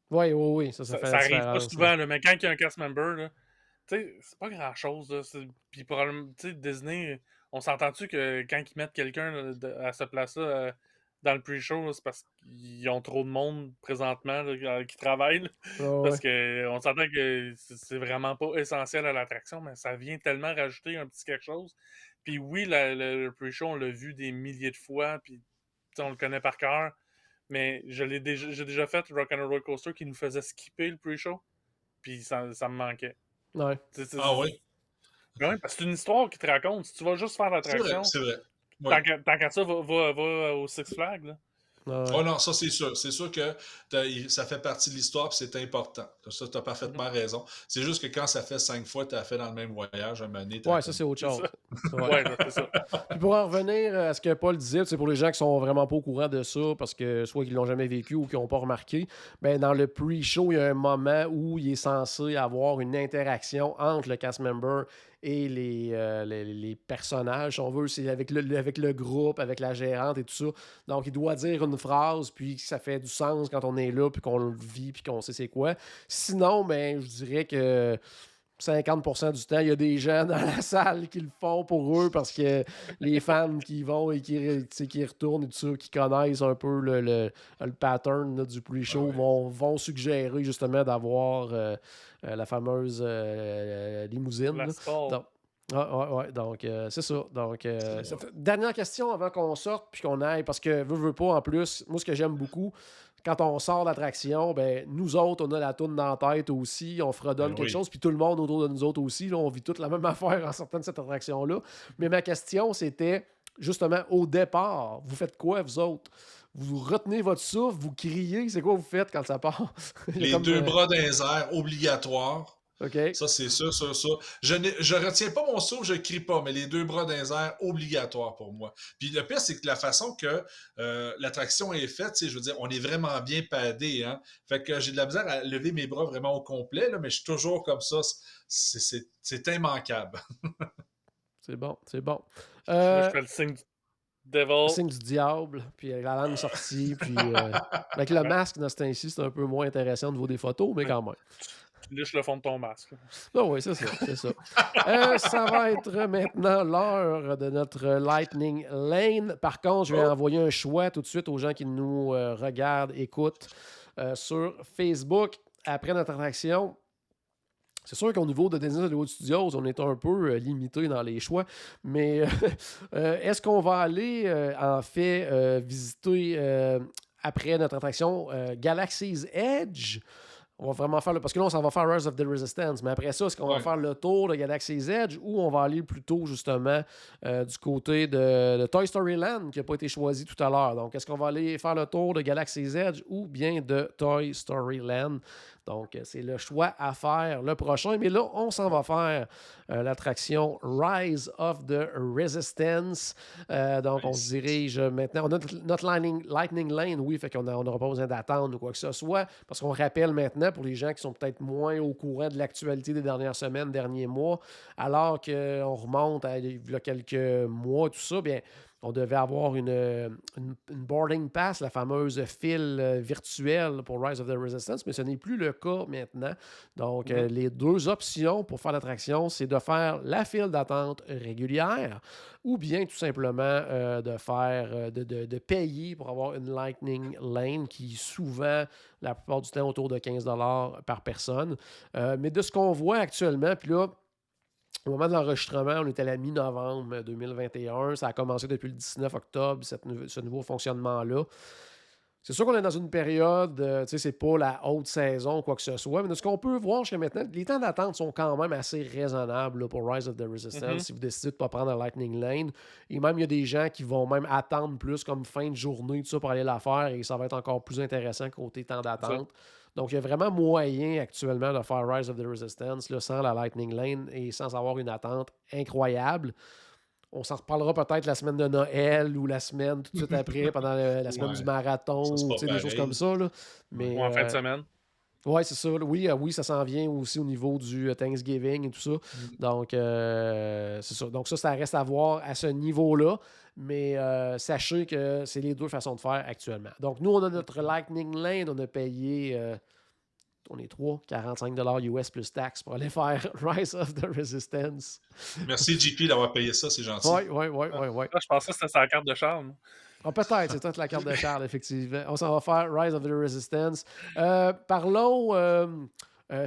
Oui, oui, oui, ça fait Ça la arrive pas différence. souvent, là, mais quand il y a un cast member, là, tu sais, c'est pas grand-chose. Là, puis probablement, tu sais, Disney, on s'entend-tu que quand ils mettent quelqu'un là, à cette place-là dans le pre-show, là, c'est parce qu'ils ont trop de monde présentement là, qui travaille. Là. Ah ouais. Parce qu'on s'entend que c'est vraiment pas essentiel à l'attraction, mais ça vient tellement rajouter un petit quelque chose. Puis oui, le pre-show, on l'a vu des milliers de fois, puis tu sais, on le connaît par cœur. Mais j'ai déjà fait Rock'n'Roller Coaster qui nous faisait skipper le pre-show. Puis ça me manquait. Ouais. Ah oui? Ouais, parce que c'est une histoire qui te raconte. Si tu vas juste faire C'est vrai, l'attraction, c'est vrai. Oui. tant qu'à ça, va au Six Flags. Là. Ah ouais. Oh non, ça c'est sûr. C'est sûr que ça fait partie de l'histoire et c'est important. Ça, tu as parfaitement raison. C'est juste que quand ça fait 5 fois que tu as fait dans le même voyage, un moment donné, Ouais, ça, c'est autre C'est chose. ça. Ouais. Ouais, là, c'est ça. Puis pour en revenir à ce que Paul disait, c'est pour les gens qui sont vraiment pas au courant de ça, parce que soit qu'ils l'ont jamais vécu ou qu'ils n'ont pas remarqué, ben dans le pre-show, il y a un moment où il est censé avoir une interaction entre le cast member et les personnages, si on veut, c'est avec le groupe, avec la gérante et tout ça. Donc, il doit dire une phrase, puis ça fait du sens quand on est là, puis qu'on le vit, puis qu'on sait c'est quoi. Sinon, ben, je dirais que 50% du temps, il y a des gens dans la salle qui le font pour eux parce que les fans qui vont et qui retournent et tout ça, qui connaissent un peu le pattern là, du pre-show, vont suggérer justement d'avoir la fameuse limousine. La Là. sport. Donc, donc c'est ça. Donc, dernière question avant qu'on sorte puis qu'on aille, parce que veux pas en plus, moi ce que j'aime beaucoup, quand on sort d'attraction, ben, nous autres, on a la toune dans la tête aussi, on fredonne quelque chose, puis tout le monde autour de nous autres aussi, là, on vit toute la même affaire en sortant de cette attraction-là. Mais ma question, c'était, justement, au départ, vous faites quoi, vous autres? Vous retenez votre souffle, vous criez, c'est quoi vous faites quand ça part? Les deux bras dans les airs, obligatoire. OK. Ça, c'est sûr, sûr, sûr. Je retiens pas mon souffle, je crie pas, mais les deux bras dans les airs, obligatoire pour moi. Puis le pire, c'est que la façon que l'attraction est faite, je veux dire, on est vraiment bien padé, hein. Fait que j'ai de la misère à lever mes bras vraiment au complet, là, mais je suis toujours comme ça. C'est immanquable. C'est bon, c'est bon. Là, je fais le signe du devil. Signe du diable, puis avec la langue sortie, puis avec le masque dans ce temps-ci, c'est un peu moins intéressant au niveau des photos, mais quand même. Tu liches le fond de ton masque. Là. Ah oui, c'est ça, c'est ça. Ça va être maintenant l'heure de notre Lightning Lane. Par contre, je vais envoyer un choix tout de suite aux gens qui nous regardent, écoutent sur Facebook. Après notre attraction, c'est sûr qu'au niveau de Disney Hollywood Studios, on est un peu limité dans les choix, mais est-ce qu'on va aller en fait visiter après notre attraction Galaxy's Edge? On va vraiment faire parce que là, on s'en va faire Rise of the Resistance. Mais après ça, est-ce qu'on va faire le tour de Galaxy's Edge ou on va aller plutôt, justement, du côté de Toy Story Land qui n'a pas été choisi tout à l'heure? Donc, est-ce qu'on va aller faire le tour de Galaxy's Edge ou bien de Toy Story Land? Donc, c'est le choix à faire le prochain. Mais là, on s'en va faire l'attraction Rise of the Resistance. Donc, on se dirige maintenant. On a notre Lightning Lane, oui, fait qu'on n'aura pas besoin d'attendre ou quoi que ce soit. Parce qu'on rappelle maintenant, pour les gens qui sont peut-être moins au courant de l'actualité des dernières semaines, derniers mois, alors qu'on remonte à il y a quelques mois, tout ça, bien, on devait avoir une boarding pass, la fameuse file virtuelle pour Rise of the Resistance, mais ce n'est plus le cas maintenant. Donc, les deux options pour faire l'attraction, c'est de faire la file d'attente régulière ou bien tout simplement de payer pour avoir une Lightning Lane qui souvent, la plupart du temps, autour de 15 $ par personne. Mais de ce qu'on voit actuellement, puis là, au moment de l'enregistrement, on était à la mi-novembre 2021. Ça a commencé depuis le 19 octobre, ce nouveau fonctionnement-là. C'est sûr qu'on est dans une période, tu sais, c'est pas la haute saison ou quoi que ce soit, mais de ce qu'on peut voir jusqu'à maintenant, les temps d'attente sont quand même assez raisonnables là, pour Rise of the Resistance si vous décidez de ne pas prendre la Lightning Lane. Et même, il y a des gens qui vont même attendre plus comme fin de journée, tout ça, pour aller la faire et ça va être encore plus intéressant côté temps d'attente. Donc, il y a vraiment moyen actuellement de faire Rise of the Resistance là, sans la Lightning Lane et sans avoir une attente incroyable. On s'en reparlera peut-être la semaine de Noël ou la semaine tout de suite après, pendant la semaine du marathon, ou des choses comme ça. Là. Mais, ou en fin de semaine. Oui, c'est ça. Oui, ça s'en vient aussi au niveau du Thanksgiving et tout ça. Donc, c'est ça. Donc, ça reste à voir à ce niveau-là. Mais sachez que c'est les deux façons de faire actuellement. Donc, nous, on a notre Lightning Lane. On a payé, on est 45 $ US plus taxes pour aller faire Rise of the Resistance. Merci, JP, d'avoir payé ça. C'est gentil. Oui. Je pensais que c'était sa carte de charme. Peut-être, c'est peut-être la carte de Charles, effectivement. On s'en va faire Rise of the Resistance. Parlons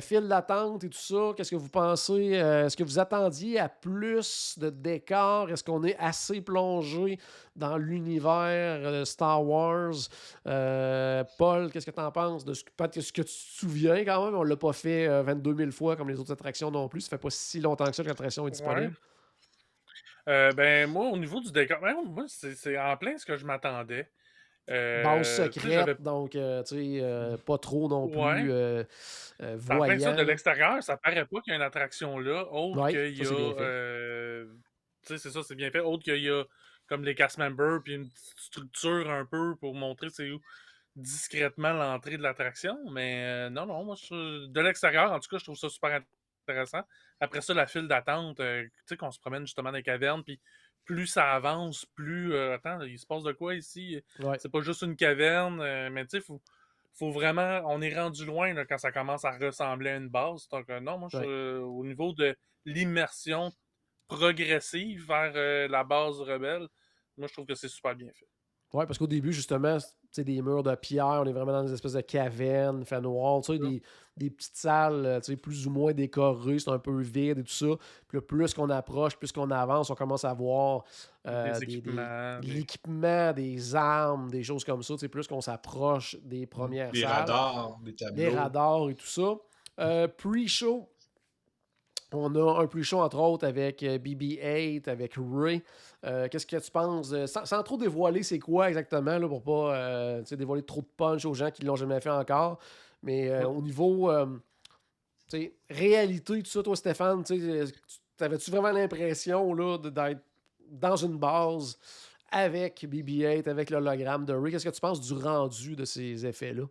file d'attente et tout ça. Qu'est-ce que vous pensez? Est-ce que vous attendiez à plus de décors? Est-ce qu'on est assez plongé dans l'univers Star Wars? Paul, qu'est-ce que tu en penses? Peut-être ce que tu te souviens quand même. On ne l'a pas fait 22 000 fois comme les autres attractions non plus. Ça fait pas si longtemps que ça que l'attraction est disponible. Moi, au niveau du décor, moi, c'est en plein ce que je m'attendais. Base secrète, donc, tu sais, pas trop non plus voyant. En plein ça, de l'extérieur, ça paraît pas qu'il y a une attraction là, autre qu'il y a... tu sais, c'est ça, c'est bien fait. Autre qu'il y a comme les cast members, puis une petite structure un peu pour montrer c'est où discrètement l'entrée de l'attraction. Mais non, moi, de l'extérieur, en tout cas, je trouve ça super intéressant. Après ça, la file d'attente, tu sais, qu'on se promène justement dans les cavernes, puis plus ça avance, plus... attends, il se passe de quoi ici? C'est pas juste une caverne, mais tu sais, faut vraiment... On est rendu loin là, quand ça commence à ressembler à une base. Donc non, moi, au niveau de l'immersion progressive vers la base rebelle, moi, je trouve que c'est super bien fait. Oui, parce qu'au début, justement, c'est des murs de pierre, on est vraiment dans des espèces de cavernes, fait noir, tu sais, des petites salles, tu sais, plus ou moins décorées, c'est un peu vide et tout ça. Puis là, plus qu'on approche, plus qu'on avance, on commence à voir l'équipement, des armes, des choses comme ça, tu sais, plus qu'on s'approche des premières salles. Radars, des tableaux. Des radars et tout ça. Pre-show, on a un pre-show, entre autres, avec BB-8, avec Ray. Qu'est-ce que tu penses? Sans trop dévoiler c'est quoi exactement, là, pour pas dévoiler trop de punch aux gens qui ne l'ont jamais fait encore. Mais au niveau réalité, tout ça, toi, Stéphane, t'avais-tu vraiment l'impression là, d'être dans une base avec BB-8, avec l'hologramme de Rey? Qu'est-ce que tu penses du rendu de ces effets-là?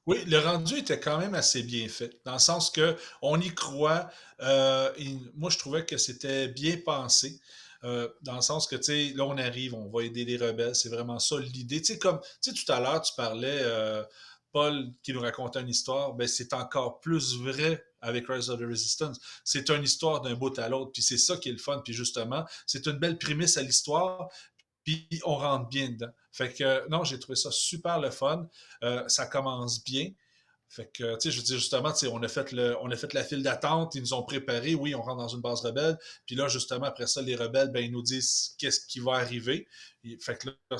Oui, le rendu était quand même assez bien fait, dans le sens que on y croit. Moi, je trouvais que c'était bien pensé. Dans le sens que, tu sais, là, on arrive, on va aider les rebelles, c'est vraiment ça l'idée. Tu sais, comme, tu sais, tout à l'heure, tu parlais, Paul, qui nous racontait une histoire, ben, c'est encore plus vrai avec Rise of the Resistance. C'est une histoire d'un bout à l'autre, puis c'est ça qui est le fun, puis justement, c'est une belle prémisse à l'histoire, puis on rentre bien dedans. Fait que, non, j'ai trouvé ça super le fun. Ça commence bien. Fait que, tu sais, je veux dire, justement, tu sais, on a fait la file d'attente, ils nous ont préparé, oui, on rentre dans une base rebelle, puis là, justement, après ça, les rebelles, ben, ils nous disent qu'est-ce qui va arriver. Fait que là,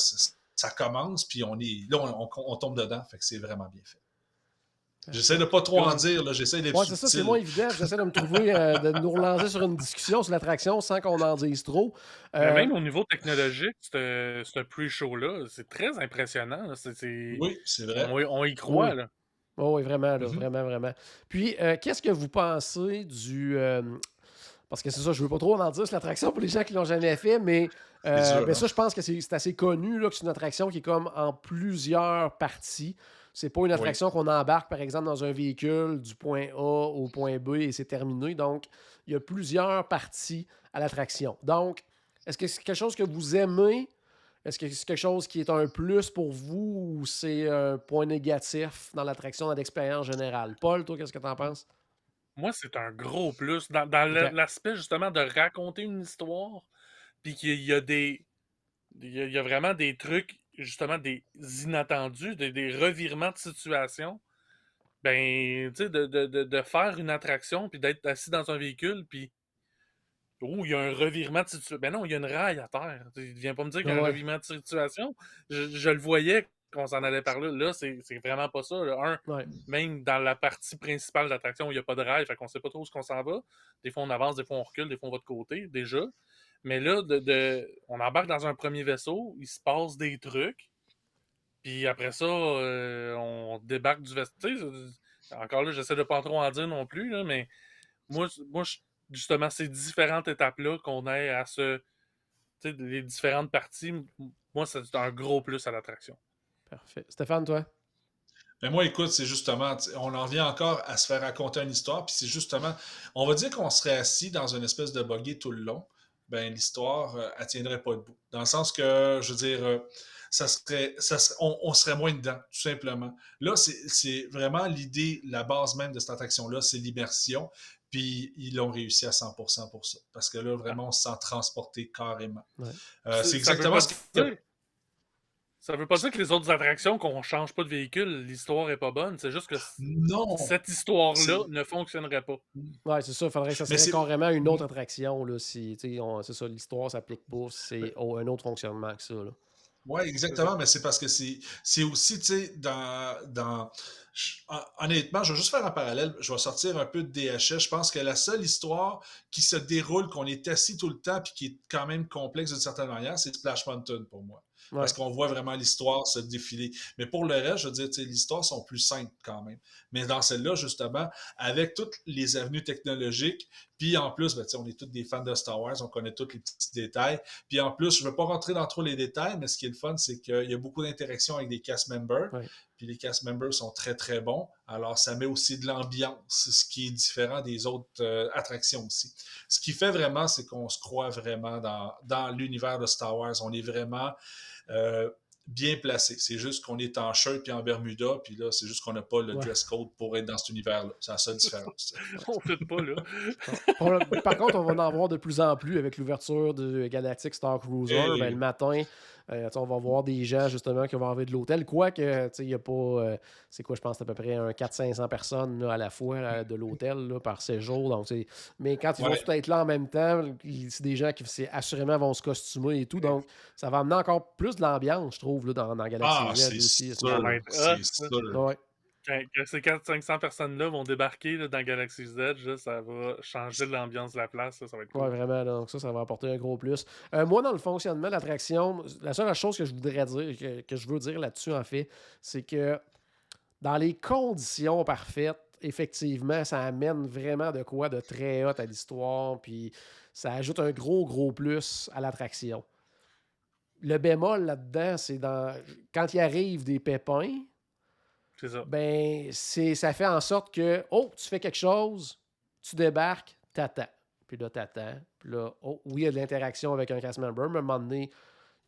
ça commence, puis on tombe dedans, fait que c'est vraiment bien fait. J'essaie de pas trop en dire, là, j'essaie d'être Ouais, c'est ça, c'est subtil. moins évident. J'essaie de me trouver, de nous relancer sur une discussion sur l'attraction sans qu'on en dise trop. Mais même au niveau technologique, ce pre-show-là, c'est très impressionnant. Là. Oui, c'est vrai. On y croit, Oui. là. Oh, oui, vraiment, là, Mhm. vraiment, vraiment. Puis, qu'est-ce que vous pensez du... parce que c'est ça, je veux pas trop en dire sur l'attraction pour les gens qui l'ont jamais fait, mais C'est dur, ben hein? ça, je pense que c'est assez connu, là, que c'est une attraction qui est comme en plusieurs parties. C'est pas une Oui. attraction qu'on embarque, par exemple, dans un véhicule du point A au point B et c'est terminé. Donc, il y a plusieurs parties à l'attraction. Donc, est-ce que c'est quelque chose que vous aimez? Est-ce que c'est quelque chose qui est un plus pour vous ou c'est un point négatif dans l'attraction, dans l'expérience générale? Paul, toi, qu'est-ce que tu en penses? Moi, c'est un gros plus. Dans OK. l'aspect, justement, de raconter une histoire, puis qu'il y a des... Il y a vraiment des trucs, justement, des inattendus, des revirements de situation. Ben, tu sais, de faire une attraction, puis d'être assis dans un véhicule, puis oh, il y a un revirement de situation. Ben non, il y a une raille à terre. Tu viens pas me dire qu'il y a un Ouais, revirement de situation. Je le voyais qu'on s'en allait par là. Là, c'est vraiment pas ça. Là. ouais. Même dans la partie principale de l'attraction, il n'y a pas de rail, fait qu'on sait pas trop où on s'en va. Des fois, on avance, des fois, on recule, des fois, on va de côté, déjà. Mais là, on embarque dans un premier vaisseau, il se passe des trucs, puis après ça, on débarque du vaisseau. Tu sais, encore là, j'essaie de pas trop en dire non plus, là, mais moi justement, ces différentes étapes-là qu'on ait à tu sais, les différentes parties, moi, c'est un gros plus à l'attraction. Parfait. Stéphane, toi? Mais moi, écoute, c'est justement, on en vient encore à se faire raconter une histoire, puis c'est justement, on va dire qu'on serait assis dans une espèce de buggy tout le long, ben l'histoire, elle tiendrait pas debout. Dans le sens que, je veux dire, on serait moins dedans, tout simplement. Là, c'est vraiment l'idée, la base même de cette attraction-là, c'est l'immersion, puis ils l'ont réussi à 100% pour ça. Parce que là, vraiment, on se sent transporté carrément. Ouais. C'est Ça veut exactement pas ce qui... dire Ça veut pas dire que les autres attractions, qu'on change pas de véhicule, l'histoire est pas bonne. C'est juste que Non! cette histoire-là C'est... ne fonctionnerait pas. Ouais, c'est ça. Il faudrait que ça Mais serait c'est... carrément une autre attraction. Là, si, c'est ça, l'histoire s'applique pas. C'est un autre fonctionnement que ça. Là. Oui, C'est ça. exactement, mais c'est parce que c'est aussi, tu sais, honnêtement, je vais juste faire un parallèle, je vais sortir un peu de DHS. Je pense que la seule histoire qui se déroule, qu'on est assis tout le temps, puis qui est quand même complexe d'une certaine manière, c'est Splash Mountain pour moi. Ouais. Parce qu'on voit vraiment l'histoire se défiler. Mais pour le reste, je veux dire, tu sais, l'histoire sont plus simples quand même. Mais dans celle-là, justement, avec toutes les avenues technologiques, puis en plus, ben, tu sais, on est tous des fans de Star Wars, on connaît tous les petits détails. Puis en plus, je ne veux pas rentrer dans trop les détails, mais ce qui est le fun, c'est qu'il y a beaucoup d'interactions avec des cast members. Ouais. Puis les cast members sont très, très bons. Alors, ça met aussi de l'ambiance, ce qui est différent des autres attractions aussi. Ce qui fait vraiment, c'est qu'on se croit vraiment dans l'univers de Star Wars. On est vraiment bien placé. C'est juste qu'on est en shirt puis en Bermuda, puis là, c'est juste qu'on n'a pas le dress code pour être dans cet univers-là. C'est la seule différence. On ne fit pas, là. Par contre, on va en voir de plus en plus avec l'ouverture de Galactic Star Cruiser. Hey. Ben, le matin, on va voir des gens justement qui vont enlever de l'hôtel. Quoique, il n'y a pas. C'est quoi, je pense, à peu près un 400-500 personnes là, à la fois là, de l'hôtel là, par séjour. Donc, mais quand ils vont tous être là en même temps, c'est des gens qui assurément vont se costumer et tout. Donc, ça va amener encore plus de l'ambiance, je trouve, là, dans Galaxy Z aussi. C'est sûr. C'est sûr. Ouais. Quand ces 400-500 personnes-là vont débarquer là, dans Galaxy Z, là, ça va changer l'ambiance de la place. Ça va être cool. Oui, vraiment. Donc ça va apporter un gros plus. Moi, dans le fonctionnement de l'attraction, la seule chose que je voudrais dire, que je veux dire là-dessus, en fait, c'est que dans les conditions parfaites, effectivement, ça amène vraiment de quoi de très hot à l'histoire, puis ça ajoute un gros plus à l'attraction. Le bémol là-dedans, c'est quand il arrive des pépins, C'est ça. ben ça fait en sorte que, tu fais quelque chose, tu débarques, t'attends. Puis là, t'attends. Puis là, oui, il y a de l'interaction avec un cast member, mais à un moment donné,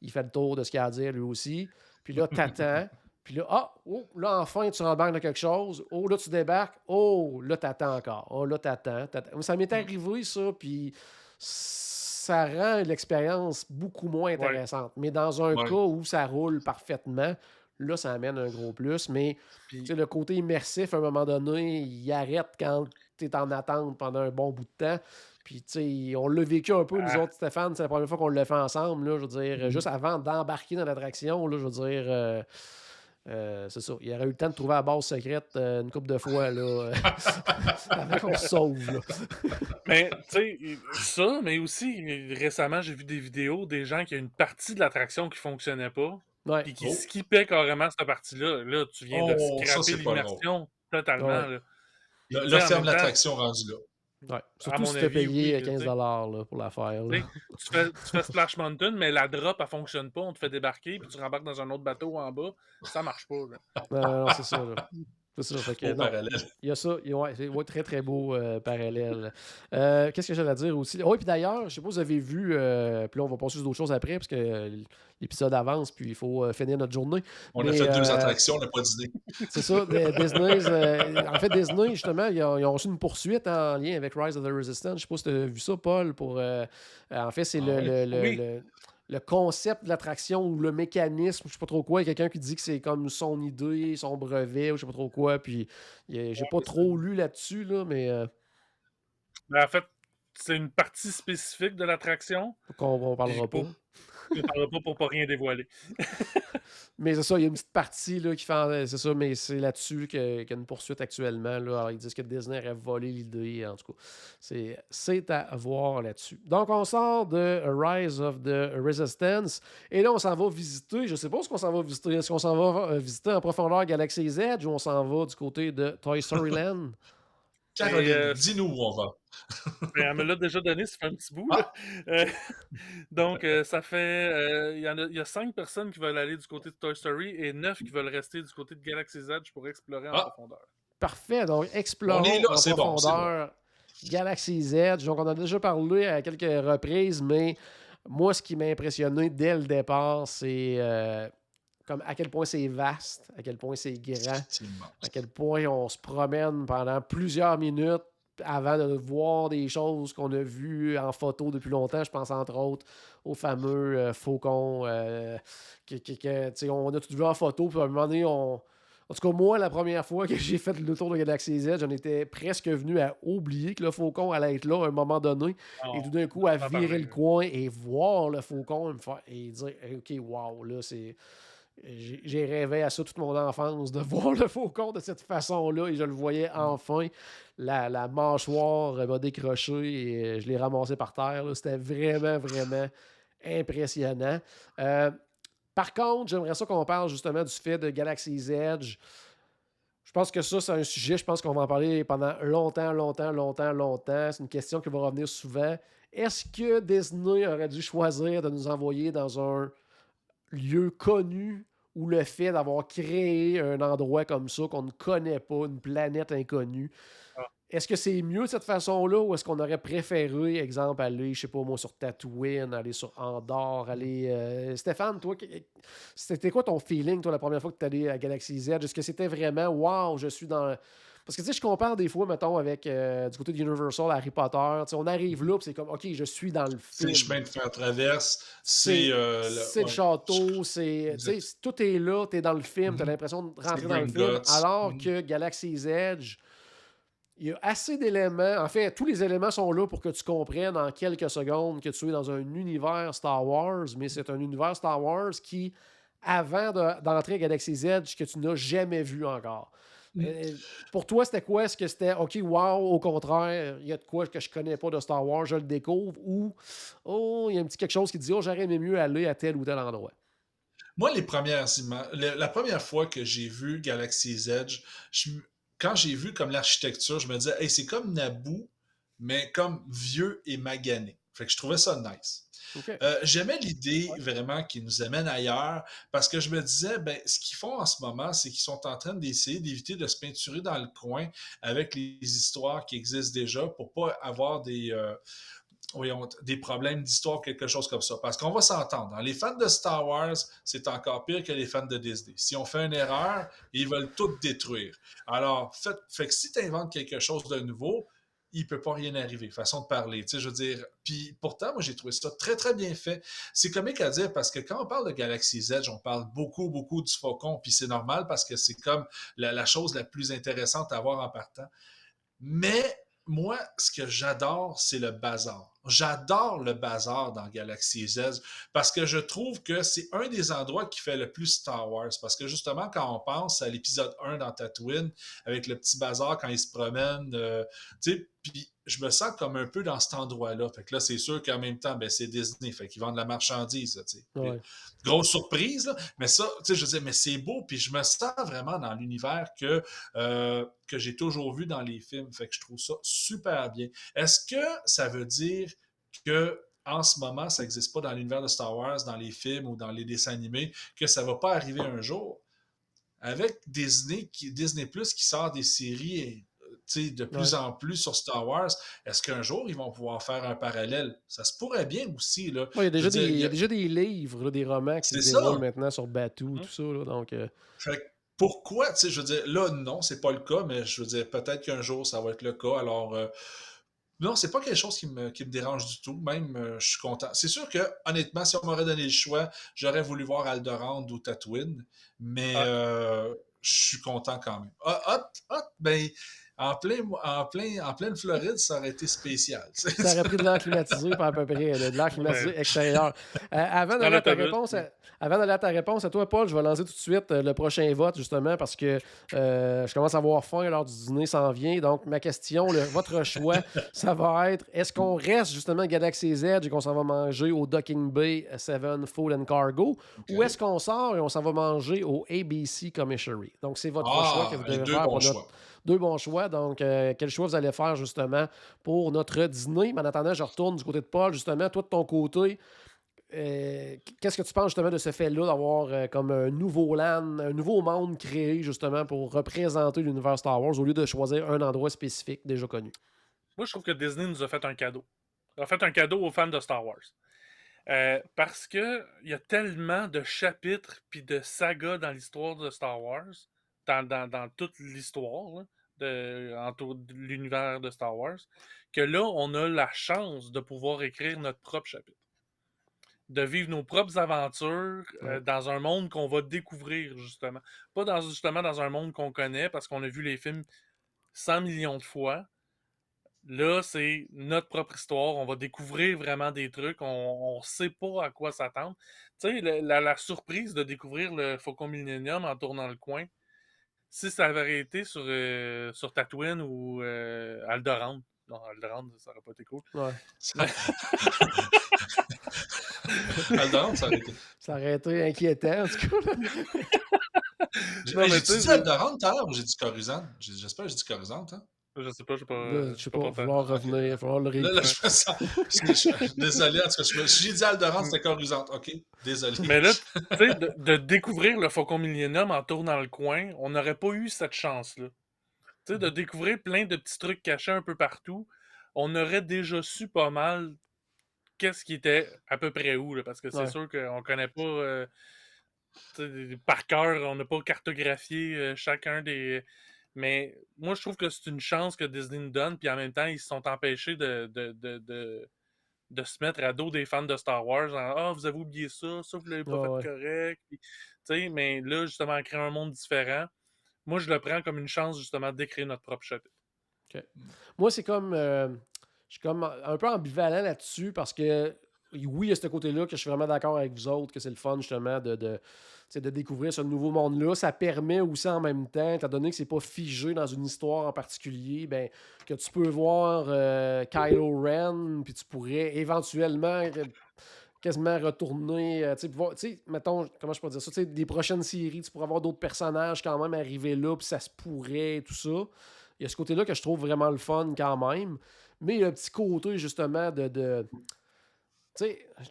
il fait le tour de ce qu'il a à dire lui aussi. Puis là, t'attends. Puis là, là, enfin, tu rembarques dans quelque chose. Oh, là, tu débarques. Oh, là, t'attends encore. Oh, là, t'attends. Ça m'est arrivé, ça, puis ça rend l'expérience beaucoup moins intéressante. Mais dans un cas où ça roule parfaitement, là, ça amène un gros plus. Mais le côté immersif, à un moment donné, il arrête quand tu es en attente pendant un bon bout de temps. Puis, tu sais, on l'a vécu un peu, nous autres, Stéphane. C'est la première fois qu'on l'a fait ensemble. Là, je veux dire, juste avant d'embarquer dans l'attraction, là, je veux dire, c'est ça. Il aurait eu le temps de trouver la base secrète une couple de fois, là, avant qu'on se sauve. Là. Mais, tu sais, ça, mais aussi, récemment, j'ai vu des vidéos des gens qui ont une partie de l'attraction qui fonctionnait pas. Puis qui skippaient carrément cette partie-là. Là, tu viens de scraper l'immersion totalement. Là. Là, ferme l'attraction rendue là. Ouais. Surtout si tu as payé 15$ là, pour la faire. Tu fais Splash Mountain, mais la drop, elle fonctionne pas. On te fait débarquer, puis tu rembarques dans un autre bateau en bas. Ça marche pas. Là. Non, c'est ça. Là. C'est ça. Fait que, parallèle. Il y a ça. C'est très, très beau parallèle. Qu'est-ce que j'allais dire aussi? Oui, puis d'ailleurs, je sais pas si vous avez vu, puis là, on va passer sur d'autres choses après, parce que l'épisode avance, puis il faut finir notre journée. On a fait 2 attractions, on n'a pas dîné. C'est ça. Disney, en fait, Disney, justement, ils ont reçu une poursuite en lien avec Rise of the Resistance. Je sais pas si tu as vu ça, Paul. En fait, c'est le concept de l'attraction ou le mécanisme, je sais pas trop quoi. Il y a quelqu'un qui dit que c'est comme son idée, son brevet, ou je sais pas trop quoi. Puis j'ai pas trop lu là-dessus, là, mais. En fait, c'est une partie spécifique de l'attraction. On parlera pas. On parlera pas pour pas rien dévoiler. Mais c'est ça, il y a une petite partie là, qui fait. C'est ça, mais c'est là-dessus qu'il y a une poursuite actuellement. Là. Alors, ils disent que Disney aurait volé l'idée. En tout cas, c'est à voir là-dessus. Donc, on sort de Rise of the Resistance. Et là, on s'en va visiter. Je sais pas ce qu'on s'en va visiter. Est-ce qu'on s'en va visiter en profondeur Galaxy's Edge ou on s'en va du côté de Toy Story Land? Caroline, dis-nous où on va. Elle me l'a déjà donné, ça fait un petit bout. Donc, ça fait... Il y a 5 personnes qui veulent aller du côté de Toy Story et 9 qui veulent rester du côté de Galaxy's Edge pour explorer en profondeur. Parfait. Donc, explorons en profondeur Galaxy's Edge. Donc, on en a déjà parlé à quelques reprises, mais moi, ce qui m'a impressionné dès le départ, c'est... comme à quel point c'est vaste, à quel point c'est grand, à quel point on se promène pendant plusieurs minutes avant de voir des choses qu'on a vues en photo depuis longtemps. Je pense entre autres au fameux faucon on a tout vu en photo, puis à un moment donné, en tout cas, moi, la première fois que j'ai fait le tour de Galaxy's Edge, j'en étais presque venu à oublier que le faucon allait être là à un moment donné. Et tout d'un coup, à virer le coin et voir le faucon et dire « OK, wow, là, c'est... » J'ai rêvé à ça toute mon enfance, de voir le faucon de cette façon-là, et je le voyais enfin. La mâchoire m'a décroché et je l'ai ramassé par terre. C'était vraiment, vraiment impressionnant. Par contre, j'aimerais ça qu'on parle justement du fait de Galaxy's Edge. Je pense que ça, c'est un sujet, je pense qu'on va en parler pendant longtemps. C'est une question qui va revenir souvent. Est-ce que Disney aurait dû choisir de nous envoyer dans un lieu connu ou le fait d'avoir créé un endroit comme ça qu'on ne connaît pas, une planète inconnue? Est-ce que c'est mieux de cette façon-là ou est-ce qu'on aurait préféré, exemple, aller, je sais pas moi, sur Tatooine, aller sur Andorre, aller... Stéphane, toi, c'était quoi ton feeling, toi, la première fois que tu es allé à Galaxy's Edge? Est-ce que c'était vraiment « Wow, je suis dans... » Parce que, tu sais, je compare des fois, mettons, avec du côté de Universal, Harry Potter. On arrive là, puis c'est comme « OK, je suis dans le film. » C'est le chemin de fer traverse, c'est le château, tout est là, tu es dans le film, tu as l'impression de rentrer dans le film. Alors que Galaxy's Edge... Il y a assez d'éléments. En fait, tous les éléments sont là pour que tu comprennes en quelques secondes que tu es dans un univers Star Wars, mais c'est un univers Star Wars qui, avant d'entrer à Galaxy's Edge, que tu n'as jamais vu encore. Pour toi, c'était quoi? Est-ce que c'était OK, wow, au contraire, il y a de quoi que je connais pas de Star Wars, je le découvre, ou il y a un petit quelque chose qui dit j'aurais aimé mieux aller à tel ou tel endroit? Moi, la première fois que j'ai vu Galaxy's Edge, quand j'ai vu comme l'architecture, je me disais, hey, c'est comme Naboo, mais comme vieux et magané. Fait que je trouvais ça nice. OK. J'aimais l'idée vraiment qui nous amène ailleurs parce que je me disais, ben, ce qu'ils font en ce moment, c'est qu'ils sont en train d'essayer d'éviter de se peinturer dans le coin avec les histoires qui existent déjà pour pas avoir des problèmes d'histoire, quelque chose comme ça. Parce qu'on va s'entendre. Dans les fans de Star Wars, c'est encore pire que les fans de Disney. Si on fait une erreur, ils veulent tout détruire. Alors, fait que si tu inventes quelque chose de nouveau, il ne peut pas rien arriver, façon de parler. Tu sais, je veux dire, puis pourtant, moi, j'ai trouvé ça très, très bien fait. C'est comique à dire parce que quand on parle de Galaxy's Edge, on parle beaucoup, beaucoup du Faucon, puis c'est normal parce que c'est comme la chose la plus intéressante à voir en partant. Mais moi, ce que j'adore, c'est le bazar. J'adore le bazar dans Galaxy's Edge parce que je trouve que c'est un des endroits qui fait le plus Star Wars. Parce que justement, quand on pense à l'épisode 1 dans Tatooine, avec le petit bazar quand il se promène, tu sais, puis je me sens comme un peu dans cet endroit-là. Fait que là, c'est sûr qu'en même temps, ben, c'est Disney. Fait qu'ils vendent de la marchandise, tu sais. Ouais. Grosse surprise, là. Mais ça, tu sais, je disais, mais c'est beau. Puis je me sens vraiment dans l'univers que j'ai toujours vu dans les films. Fait que je trouve ça super bien. Est-ce que ça veut dire que en ce moment, ça n'existe pas dans l'univers de Star Wars, dans les films ou dans les dessins animés, que ça ne va pas arriver un jour? Avec Disney Plus qui sort des séries de plus Ouais. en plus sur Star Wars, est-ce qu'un jour ils vont pouvoir faire un parallèle? Ça se pourrait bien aussi. Là. Ouais, Je veux dire, il y a déjà des livres, là, des romans qui se c'est déroulent ça. maintenant sur Batuu, Mhm. tout ça. Là, donc, Fait que pourquoi, tu sais, je veux dire, là, non, c'est pas le cas, mais je veux dire, peut-être qu'un jour, ça va être le cas. Alors, non, c'est pas quelque chose qui me dérange du tout. Même, je suis content. C'est sûr que, honnêtement, si on m'aurait donné le choix, j'aurais voulu voir Alderaan ou Tatooine, mais Ah, je suis content quand même. Ben, en pleine Floride, ça aurait été spécial. ça aurait pris de l'air climatisé, pas à peu près, là, de l'air climatisé ben, extérieur. Avant dans d'aller à ta l'autobus. réponse, à toi, Paul, je vais lancer tout de suite le prochain vote, justement, parce que je commence à avoir faim, l'heure du dîner s'en vient. Donc, ma question, votre choix, ça va être, est-ce qu'on reste justement à Galaxy's Edge et qu'on s'en va manger au Docking Bay 7 Food and Cargo, ou est-ce OK. qu'on sort et on s'en va manger au ABC Commissary? Donc, c'est votre choix que vous Les devez deux faire bons pour notre... choix. Deux bons choix. Donc, quel choix vous allez faire justement pour notre dîner? Mais en attendant, je retourne du côté de Paul. Justement, toi de ton côté, qu'est-ce que tu penses justement de ce fait-là d'avoir comme un nouveau land, un nouveau monde créé justement pour représenter l'univers Star Wars au lieu de choisir un endroit spécifique déjà connu? Moi, je trouve que Disney nous a fait un cadeau. Il a fait un cadeau aux fans de Star Wars. Parce que il y a tellement de chapitres puis de sagas dans l'histoire de Star Wars, dans toute l'histoire autour de l'univers de Star Wars, que là, on a la chance de pouvoir écrire notre propre chapitre. De vivre nos propres aventures Ouais. dans un monde qu'on va découvrir, justement. Pas justement dans un monde qu'on connaît, parce qu'on a vu les films 100 millions de fois. Là, c'est notre propre histoire. On va découvrir vraiment des trucs. On sait pas à quoi s'attendre. Tu sais, la surprise de découvrir le Faucon Millenium en tournant le coin, si ça avait été sur Tatooine ou Alderaan. Non, Alderaan, ça aurait pas été cool. Ouais. Alderaan, ça aurait été. Ça aurait été inquiétant, en tout cas. J'ai Non, hey, mais j'ai-tu tu dit sais, Alderaan tout à l'heure ou j'ai dit Coruscant? J'espère que j'ai dit Coruscant, hein? je sais pas, Là, je sais pas pas, il va pourtant. falloir Ok. revenir, il va falloir le Là, réécouter. je me sens. Désolé, en tout cas, si j'ai dit Alderaan, c'était Coruscant. OK, désolé. Mais là, tu sais, de découvrir le Faucon Millenium en tournant le coin, on n'aurait pas eu cette chance-là. Tu sais, de découvrir plein de petits trucs cachés un peu partout, on aurait déjà su pas mal qu'est-ce qui était à peu près où, là, parce que c'est Ouais. sûr qu'on connaît pas par cœur, on n'a pas cartographié chacun des. Mais moi, je trouve que c'est une chance que Disney nous donne, puis en même temps, ils se sont empêchés de se mettre à dos des fans de Star Wars en Ah, vous avez oublié ça, vous l'avez pas Ouais, fait ouais. correct. Puis, tu sais, mais là, justement, créer un monde différent, moi, je le prends comme une chance, justement, d'écrire notre propre chapitre. OK. Moi, c'est comme. Je suis comme un peu ambivalent là-dessus parce que oui, il y a ce côté-là que je suis vraiment d'accord avec vous autres, que c'est le fun justement de découvrir ce nouveau monde-là. Ça permet aussi en même temps, étant donné que c'est pas figé dans une histoire en particulier, ben, que tu peux voir Kylo Ren, puis tu pourrais éventuellement quasiment retourner, mettons, comment je peux dire ça, des prochaines séries, tu pourrais avoir d'autres personnages quand même arriver là, puis ça se pourrait, tout ça. Il y a ce côté-là que je trouve vraiment le fun quand même. Mais il y a un petit côté, justement, je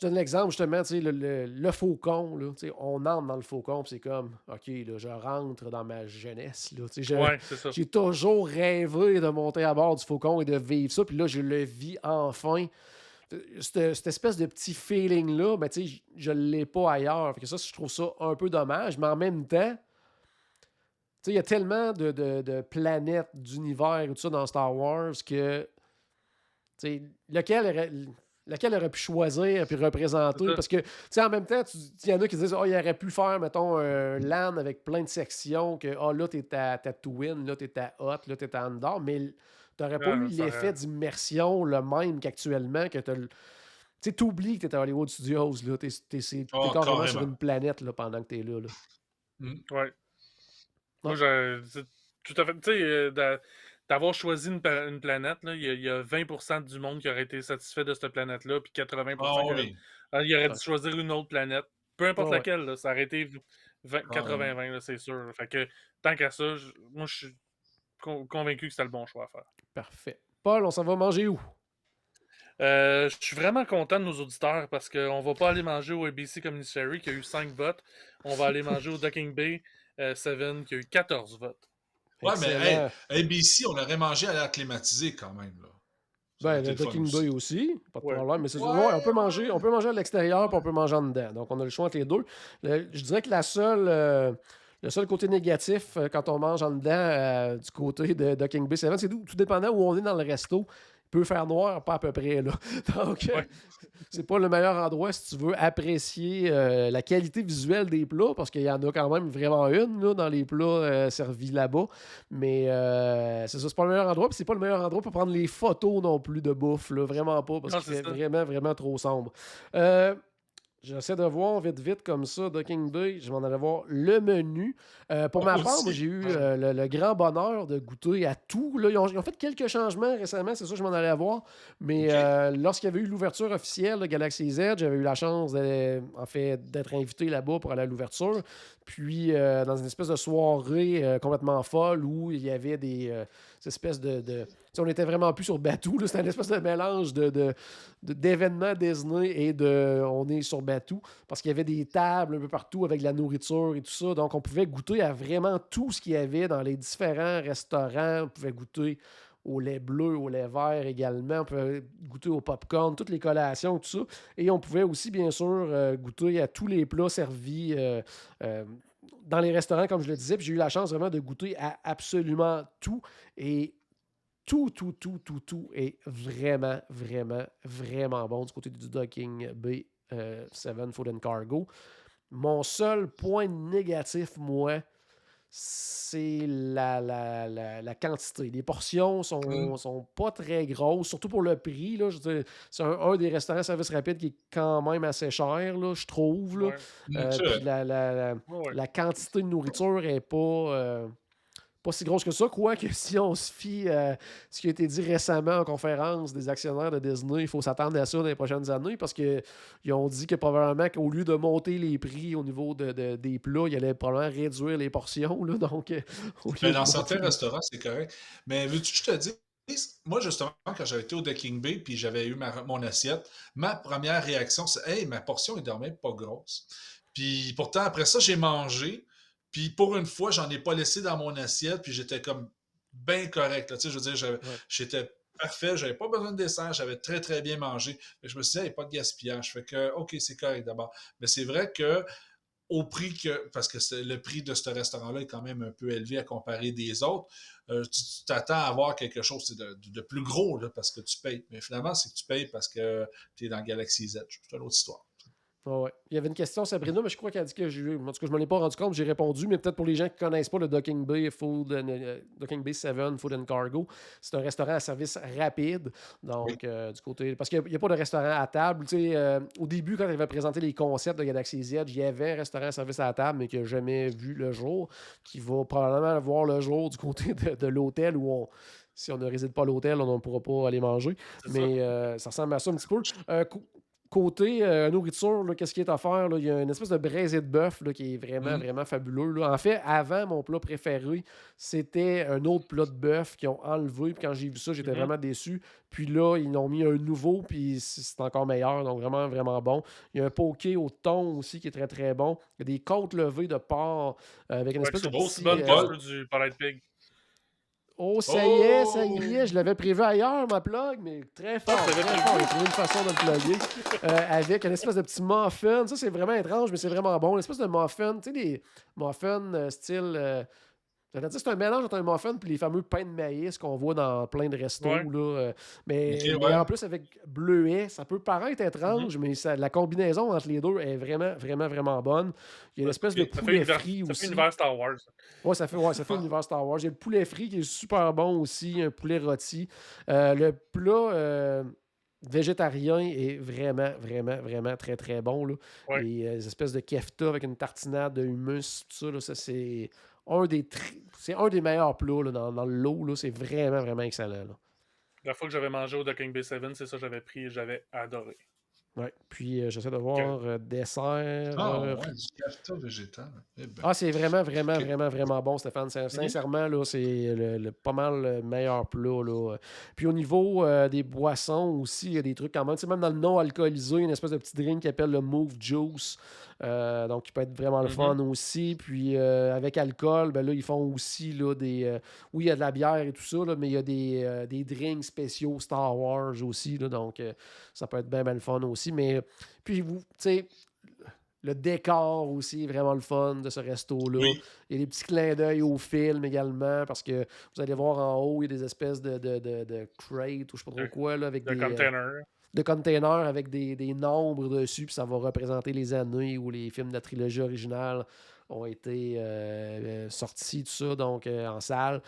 donne l'exemple, justement, le faucon, là, on entre dans le faucon, puis c'est comme, OK, là, je rentre dans ma jeunesse, là, Ouais, c'est ça. j'ai toujours rêvé de monter à bord du faucon et de vivre ça, puis là, je le vis enfin. Cette espèce de petit feeling-là, ben, je ne l'ai pas ailleurs. Fait que ça, je trouve ça un peu dommage, mais en même temps, il y a tellement de planètes, d'univers et tout ça dans Star Wars que lequel aurait pu choisir et représenter. Parce que, en même temps, il y en a qui disent, il aurait pu faire, mettons, un LAN avec plein de sections, que là, t'es à Tatooine, là, t'es à Hoth, là, t'es à Andorre, mais t'aurais pas eu l'effet d'immersion le même qu'actuellement, que t'oublies que t'es à Hollywood Studios, là, t'es carrément sur une planète là, pendant que t'es là. Ouais. Moi, tout à fait. Tu sais, d'avoir choisi une planète, il y a 20% du monde qui aurait été satisfait de cette planète-là, puis 80% il aurait dû choisir une autre planète. Peu importe laquelle, là, ça aurait été 80-20, c'est sûr. Fait que tant qu'à ça, moi, je suis convaincu que c'était le bon choix à faire. Parfait. Paul, on s'en va manger où? Je suis vraiment content de nos auditeurs parce qu'on va pas aller manger au ABC Commissary qui a eu 5 votes. On va aller manger au Docking Bay 7 qui a eu 14 votes. Ouais, mais ABC, on aurait mangé à l'air climatisé quand même. Là. Ben, le Docking Bay aussi, pas de problème. Mais on peut manger à l'extérieur et on peut manger en dedans. Donc, on a le choix entre les deux. Je dirais que le seul côté négatif quand on mange en dedans du côté de Docking Bay 7, c'est tout dépendant où on est dans le resto. Il peut faire noir, pas à peu près. Là. Donc, c'est pas le meilleur endroit si tu veux apprécier la qualité visuelle des plats, parce qu'il y en a quand même vraiment une là, dans les plats servis là-bas. Mais c'est ça, c'est pas le meilleur endroit. Puis c'est pas le meilleur endroit pour prendre les photos non plus de bouffe. Là, vraiment pas, parce que c'est vraiment, vraiment trop sombre. J'essaie de voir vite comme ça, Docking Bay, je vais en aller voir le menu. Pour ma part, moi, j'ai eu le grand bonheur de goûter à tout. Là, ils ont fait quelques changements récemment, c'est ça que je m'en allais voir. Mais lorsqu'il y avait eu l'ouverture officielle de Galaxy Z, j'avais eu la chance d'être invité là-bas pour aller à l'ouverture. Puis, dans une espèce de soirée complètement folle où il y avait des espèces de on était vraiment plus sur Batuu. C'était une espèce de mélange d'événements Disney et on est sur Batuu. Parce qu'il y avait des tables un peu partout avec de la nourriture et tout ça. Donc, on pouvait goûter à vraiment tout ce qu'il y avait dans les différents restaurants. On pouvait goûter au lait bleu, au lait vert également. On pouvait goûter au popcorn, toutes les collations, tout ça. Et on pouvait aussi, bien sûr, goûter à tous les plats servis dans les restaurants, comme je le disais. Puis j'ai eu la chance vraiment de goûter à absolument tout. Et tout est vraiment, vraiment, vraiment bon du côté du Docking Bay 7 Food and Cargo. Mon seul point négatif, moi, c'est la quantité. Les portions sont pas très grosses, surtout pour le prix. Là, c'est un des restaurants service rapide qui est quand même assez cher, là, je trouve. Là. Puis la quantité de nourriture n'est pas si grosse que ça, quoique si on se fie à ce qui a été dit récemment en conférence des actionnaires de Disney, il faut s'attendre à ça dans les prochaines années, parce qu'ils ont dit que probablement qu'au lieu de monter les prix au niveau des plats, ils allaient probablement réduire les portions. Là, donc, dans certains restaurants, c'est correct. Mais veux-tu que je te dise, moi, justement, quand j'avais été au Docking Bay puis j'avais eu mon assiette, ma première réaction, c'est « Hey, ma portion est dormée pas grosse. » Puis pourtant, après ça, j'ai mangé. Puis pour une fois, j'en ai pas laissé dans mon assiette, puis j'étais comme bien correct. Là. Tu sais, je veux dire, j'étais parfait, j'avais pas besoin de dessert, j'avais très, très bien mangé. Mais je me suis dit, il n'y a pas de gaspillage. Fait que, OK, c'est correct d'abord. Mais c'est vrai que au prix parce que le prix de ce restaurant-là est quand même un peu élevé à comparer des autres, tu t'attends à avoir quelque chose de plus gros là, parce que tu payes. Mais finalement, c'est que tu payes parce que tu es dans Galaxy Z. C'est une autre histoire. Ouais. Il y avait une question, Sabrina, mais je crois qu'elle a dit que en tout cas, je m'en ai pas rendu compte, j'ai répondu, mais peut-être pour les gens qui ne connaissent pas le Docking Bay 7 Food and Cargo, c'est un restaurant à service rapide. Donc, du côté. Parce qu'il n'y a pas de restaurant à table. Au début, quand il avait présenté les concepts de Galaxy Z, il y avait un restaurant à service à table, mais qui n'a jamais vu le jour, qui va probablement voir le jour du côté de l'hôtel où si on ne réside pas à l'hôtel, on ne pourra pas aller manger. Mais ça ressemble à ça un petit peu. côté nourriture, là, qu'est-ce qui est offert? Là? Il y a une espèce de braisé de bœuf là, qui est vraiment, vraiment fabuleux. Là. En fait, avant, mon plat préféré, c'était un autre plat de bœuf qu'ils ont enlevé. Puis quand j'ai vu ça, j'étais vraiment déçu. Puis là, ils ont mis un nouveau, puis c'est encore meilleur. Donc vraiment, vraiment bon. Il y a un poké au thon aussi qui est très, très bon. Il y a des côtes levées de porc avec une espèce de aussi petit... bonne que ceux du Polite Pig. Oh, ça y est, je l'avais prévu ailleurs, ma plug, mais très fort, très fort. J'ai trouvé une façon de le plugger avec une espèce de petit muffin. Ça, c'est vraiment étrange, mais c'est vraiment bon. Une espèce de muffin, tu sais, des muffins style... c'est un mélange entre un muffin et les fameux pains de maïs qu'on voit dans plein de restos. Là, mais en plus, avec bleuet, ça peut paraître étrange, mais la combinaison entre les deux est vraiment, vraiment, vraiment bonne. Il y a une espèce de poulet frit aussi. Ça fait univers Star Wars. Oui, ça fait univers Star Wars. Il y a le poulet frit qui est super bon aussi, un poulet rôti. Le plat végétarien est vraiment, vraiment, vraiment très, très bon. Là. Les espèces de kefta avec une tartinade de hummus, tout ça, là, ça c'est... c'est un des meilleurs plats là, dans le lot. Là. C'est vraiment, vraiment excellent. Là. La fois que j'avais mangé au Docking Bay 7, c'est ça que j'avais pris et j'avais adoré. Ouais. Puis j'essaie de voir dessert. Du kefta végétal. C'est vraiment, vraiment, vraiment, vraiment bon, Stéphane. Sincèrement, là, c'est pas mal le meilleur plat. Là. Puis au niveau des boissons aussi, il y a des trucs quand même. Tu sais, même dans le non alcoolisé, il y a une espèce de petit drink qui s'appelle le Move Juice. Donc, qui peut être vraiment le fun aussi. Puis, avec alcool, ben là, ils font aussi là, des... oui, il y a de la bière et tout ça, là, mais il y a des drinks spéciaux Star Wars aussi. Là, donc, ça peut être bien, bien le fun aussi. Mais, puis, tu sais, le décor aussi est vraiment le fun de ce resto-là. Oui. Il y a des petits clins d'œil au film également, parce que vous allez voir en haut, il y a des espèces de crates ou je sais pas trop quoi, là, avec des... de containers avec des nombres dessus, puis ça va représenter les années où les films de la trilogie originale ont été sortis, tout ça, donc en salle.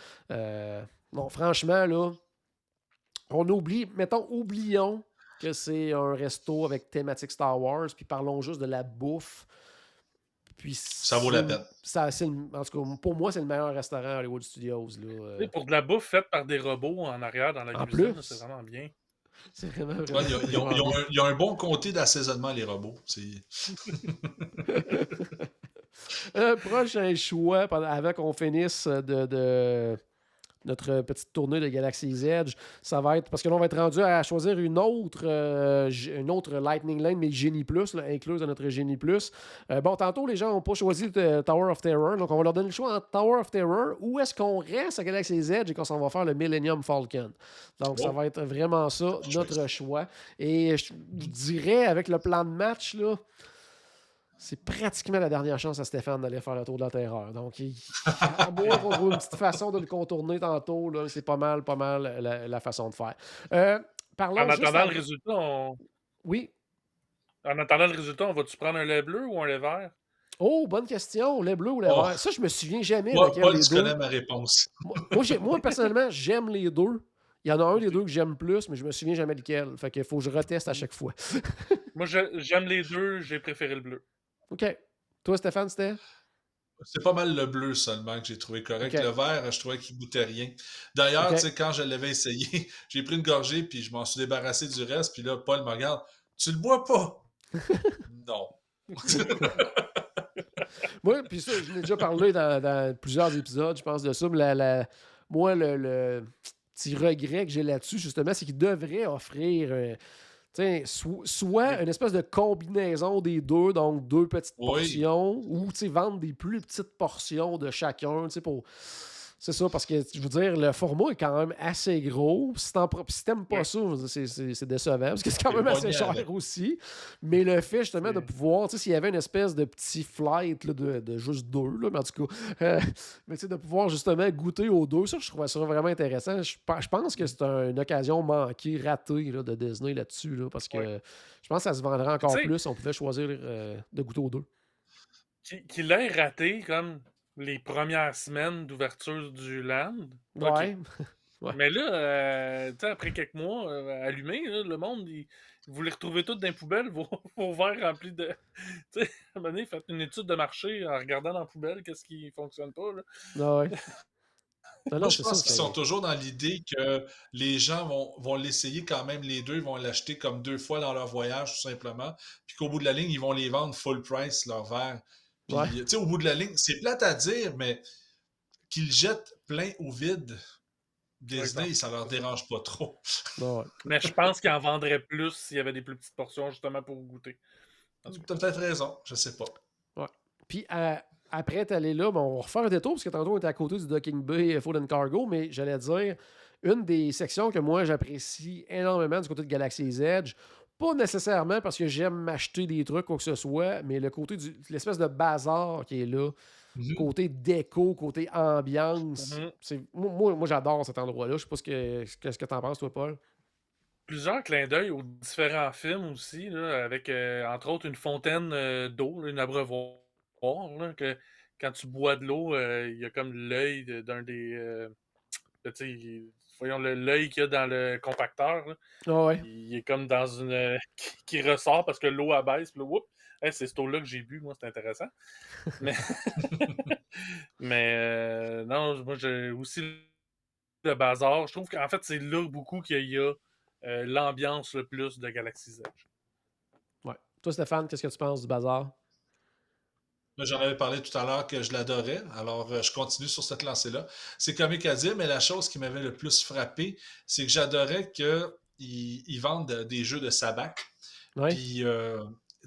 Bon, franchement, là, oublions que c'est un resto avec thématique Star Wars, puis parlons juste de la bouffe. Puis ça vaut la peine. En tout cas, pour moi, c'est le meilleur restaurant à Hollywood Studios. Là. Pour de la bouffe faite par des robots en arrière dans la cuisine, c'est vraiment bien. C'est vraiment, il y a un bon comté d'assaisonnement, les robots. Prochain choix, avant qu'on finisse de notre petite tournée de Galaxy's Edge, ça va être, parce que là, on va être rendu à choisir une autre Lightning Lane, mais Genie Plus, là, incluse dans notre Genie Plus. Tantôt, les gens n'ont pas choisi le Tower of Terror, donc on va leur donner le choix entre Tower of Terror ou est-ce qu'on reste à Galaxy's Edge et qu'on s'en va faire le Millennium Falcon. Donc, ça va être vraiment ça, notre choix. Et je dirais, avec le plan de match, là, c'est pratiquement la dernière chance à Stéphane d'aller faire le tour de la terreur. Donc, à moins qu'on trouve une petite façon de le contourner tantôt, là, c'est pas mal la façon de faire. En attendant le résultat, Oui. En attendant le résultat, on va-tu prendre un lait bleu ou un lait vert? Oh, bonne question. Lait bleu ou lait vert? Ça, je me souviens jamais. Paul, tu connais ma réponse. Moi, personnellement, j'aime les deux. Il y en a un des deux que j'aime plus, mais je me souviens jamais lequel. Fait qu'il faut que je reteste à chaque fois. Moi, j'aime les deux. J'ai préféré le bleu. OK. Toi, Stéphane, c'était? C'est pas mal le bleu seulement que j'ai trouvé correct. Le vert, je trouvais qu'il goûtait rien. D'ailleurs, quand je l'avais essayé, j'ai pris une gorgée puis je m'en suis débarrassé du reste. Puis là, Paul me regarde. Tu le bois pas? Non. Moi, puis ça, je l'ai déjà parlé dans plusieurs épisodes, je pense, de ça. Mais moi, le petit regret que j'ai là-dessus, justement, c'est qu'il devrait offrir... soit une espèce de combinaison des deux, donc deux petites portions, ou vendre des plus petites portions de chacun, pour... C'est ça, parce que, je veux dire, le format est quand même assez gros. Si t'aimes pas ça, c'est décevant, parce que c'est quand même assez cher aussi. Mais le fait, justement, de pouvoir, s'il y avait une espèce de petit flight là, de juste deux, là, mais en tout cas, mais de pouvoir, justement, goûter aux deux, ça, je trouvais ça vraiment intéressant. Je pense que c'est une occasion manquée, ratée, là, de Disney là-dessus, là, parce que je pense que ça se vendrait encore plus si on pouvait choisir de goûter aux deux. Qu'il ait raté, comme... les premières semaines d'ouverture du land. Ouais. Mais là, après quelques mois allumés, là, le monde, vous les retrouvez toutes dans les poubelles, vos verres remplis de... Tu sais, à un moment donné, faites une étude de marché en regardant dans la poubelle qu'est-ce qui fonctionne pas. Là. Ouais. Non, Moi, non, je c'est ça. pense qu'ils sont toujours dans l'idée que les gens vont l'essayer quand même les deux, ils vont l'acheter comme 2 fois dans leur voyage, tout simplement. Puis qu'au bout de la ligne, ils vont les vendre full price, leurs verres. Puis, Ouais. tu sais, au bout de la ligne, c'est plate à dire, mais qu'ils jettent plein ou vide, Oui, non, Disney, ça leur c'est ça. dérange pas trop. Ouais. Mais je pense qu'ils en vendraient plus s'il y avait des plus petites portions, justement, pour goûter. En tout cas. T'as peut-être raison, je sais pas. Ouais. Puis après être allé là, on va refaire un détour parce que tantôt on était à côté du Docking Bay Food and Cargo, mais j'allais dire, une des sections que moi j'apprécie énormément du côté de Galaxy's Edge, pas nécessairement parce que j'aime m'acheter des trucs ou que ce soit, mais le côté l'espèce de bazar qui est là, Mhm. côté déco, côté ambiance. Mhm. Moi, j'adore cet endroit-là. Je sais pas ce que t'en penses, toi, Paul. Plusieurs clins d'œil aux différents films aussi, là, avec entre autres une fontaine d'eau, là, une abreuvoir, là, que quand tu bois de l'eau, il y a comme l'œil d'un des. Tu sais, voyons l'œil qu'il y a dans le compacteur. Là. Ah ouais. Il est comme dans une. qui ressort parce que l'eau abaisse, puis là, whoop, hey, c'est cette eau-là que j'ai bu, moi, c'est intéressant. Mais, non, moi, j'ai aussi le bazar. Je trouve qu'en fait, c'est là beaucoup qu'il y a l'ambiance le plus de Galaxy's Edge. Ouais. Toi, Stéphane, qu'est-ce que tu penses du bazar? Moi, j'en avais parlé tout à l'heure que je l'adorais, alors je continue sur cette lancée-là. C'est comique à dire, mais la chose qui m'avait le plus frappé, c'est que j'adorais qu'ils vendent des jeux de sabac. Ouais. Puis,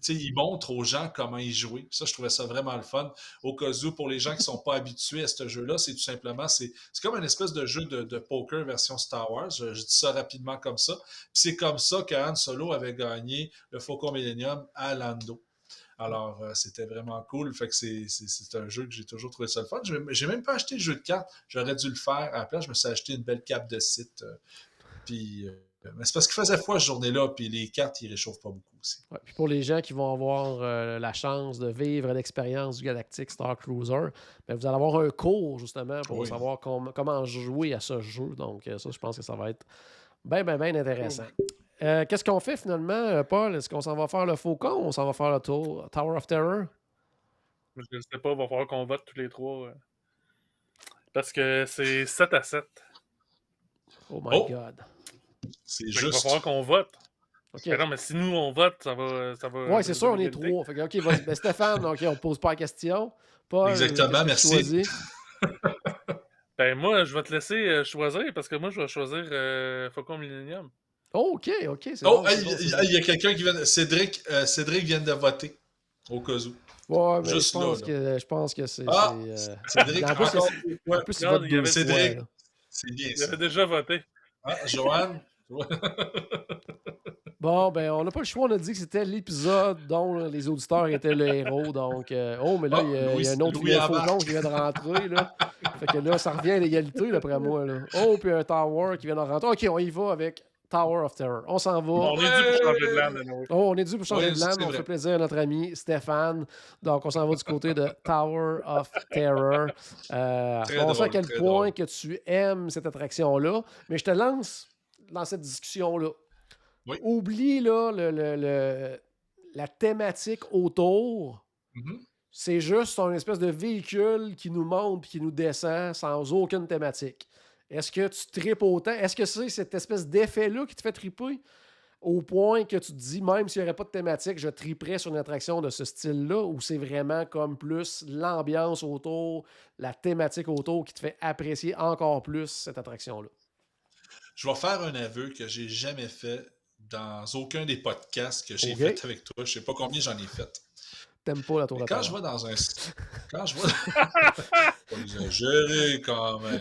tu sais, ils montrent aux gens comment y jouer. Ça, je trouvais ça vraiment le fun. Au cas où, pour les gens qui ne sont pas habitués à ce jeu-là, c'est tout simplement, c'est comme une espèce de jeu de poker version Star Wars. Je dis ça rapidement comme ça. Puis c'est comme ça que Han Solo avait gagné le Faucon Millennium à Lando. Alors, c'était vraiment cool. Fait que c'est un jeu que j'ai toujours trouvé ça le fun. J'ai même pas acheté le jeu de cartes. J'aurais dû le faire. À la place, je me suis acheté une belle cape de site. Puis, mais c'est parce qu'il faisait froid cette journée-là, puis les cartes, ils réchauffent pas beaucoup aussi. Ouais, puis pour les gens qui vont avoir la chance de vivre l'expérience du Galactic Star Cruiser, ben vous allez avoir un cours justement pour Oui. savoir comment jouer à ce jeu. Donc ça, je pense que ça va être bien, bien, bien intéressant. Qu'est-ce qu'on fait finalement, Paul? Est-ce qu'on s'en va faire le Faucon ou on s'en va faire le Tower of Terror? Je ne sais pas, il va falloir qu'on vote tous les trois. Parce que c'est 7-7. Oh my Oh, God. c'est Fait qu'il va falloir juste. qu'on vote. OK. Mais non, mais si nous on vote, ça va Ouais, c'est sûr, on est l'égalité. 3. Fait que, OK, vas-y. Ben, Stéphane, OK, on ne pose pas la question. Paul, Exactement, qu'est-ce que tu merci. choisis? Ben moi, je vais te laisser choisir parce que moi, je vais choisir Faucon Millennium. Oh, OK, c'est Oh, bon, hey, c'est bon, c'est il bon. y a quelqu'un qui vient. Cédric vient de voter, au cas où. Ouais, mais Juste là. je pense que c'est. Ah, Cédric, En plus, encore en ouais. plus, il Non, vote il y deux avait- fois. Cédric, Là. c'est bien Il ça. avait déjà voté. Ah, Joanne? Bon, ben, on n'a pas le choix. On a dit que c'était l'épisode dont les auditeurs étaient le héros. Donc, oh, mais là, Ah, il y a un autre Louis faucon embarque. qui vient de rentrer. Là. Fait que là, ça revient à l'égalité, d'après moi. Là. Oh, puis un Tower qui vient de rentrer. OK, on y va avec Tower of Terror. On s'en va. On est dû pour changer de land. anyway. Oh, on est dû pour changer Oui, de ça, land. c'est On vrai. fait plaisir à notre ami Stéphane. Donc, on s'en va du côté de Tower of Terror. Très On sait à drôle, quel très point drôle. que tu aimes cette attraction-là. Mais je te lance dans cette discussion-là. Oui. Oublie là, la thématique autour. Mhm. C'est juste un espèce de véhicule qui nous monte et qui nous descend sans aucune thématique. Est-ce que tu tripes autant? Est-ce que c'est cette espèce d'effet-là qui te fait triper? Au point que tu te dis, même s'il n'y aurait pas de thématique, je triperais sur une attraction de ce style-là, ou c'est vraiment comme plus l'ambiance autour, la thématique autour qui te fait apprécier encore plus cette attraction-là? Je vais faire un aveu que j'ai jamais fait dans aucun des podcasts que j'ai OK. fait avec toi. Je sais pas combien j'en ai fait. T'aimes pas la tour Mais de quand je Terror. vois dans un... Quand je vois... Pas exagéré quand même.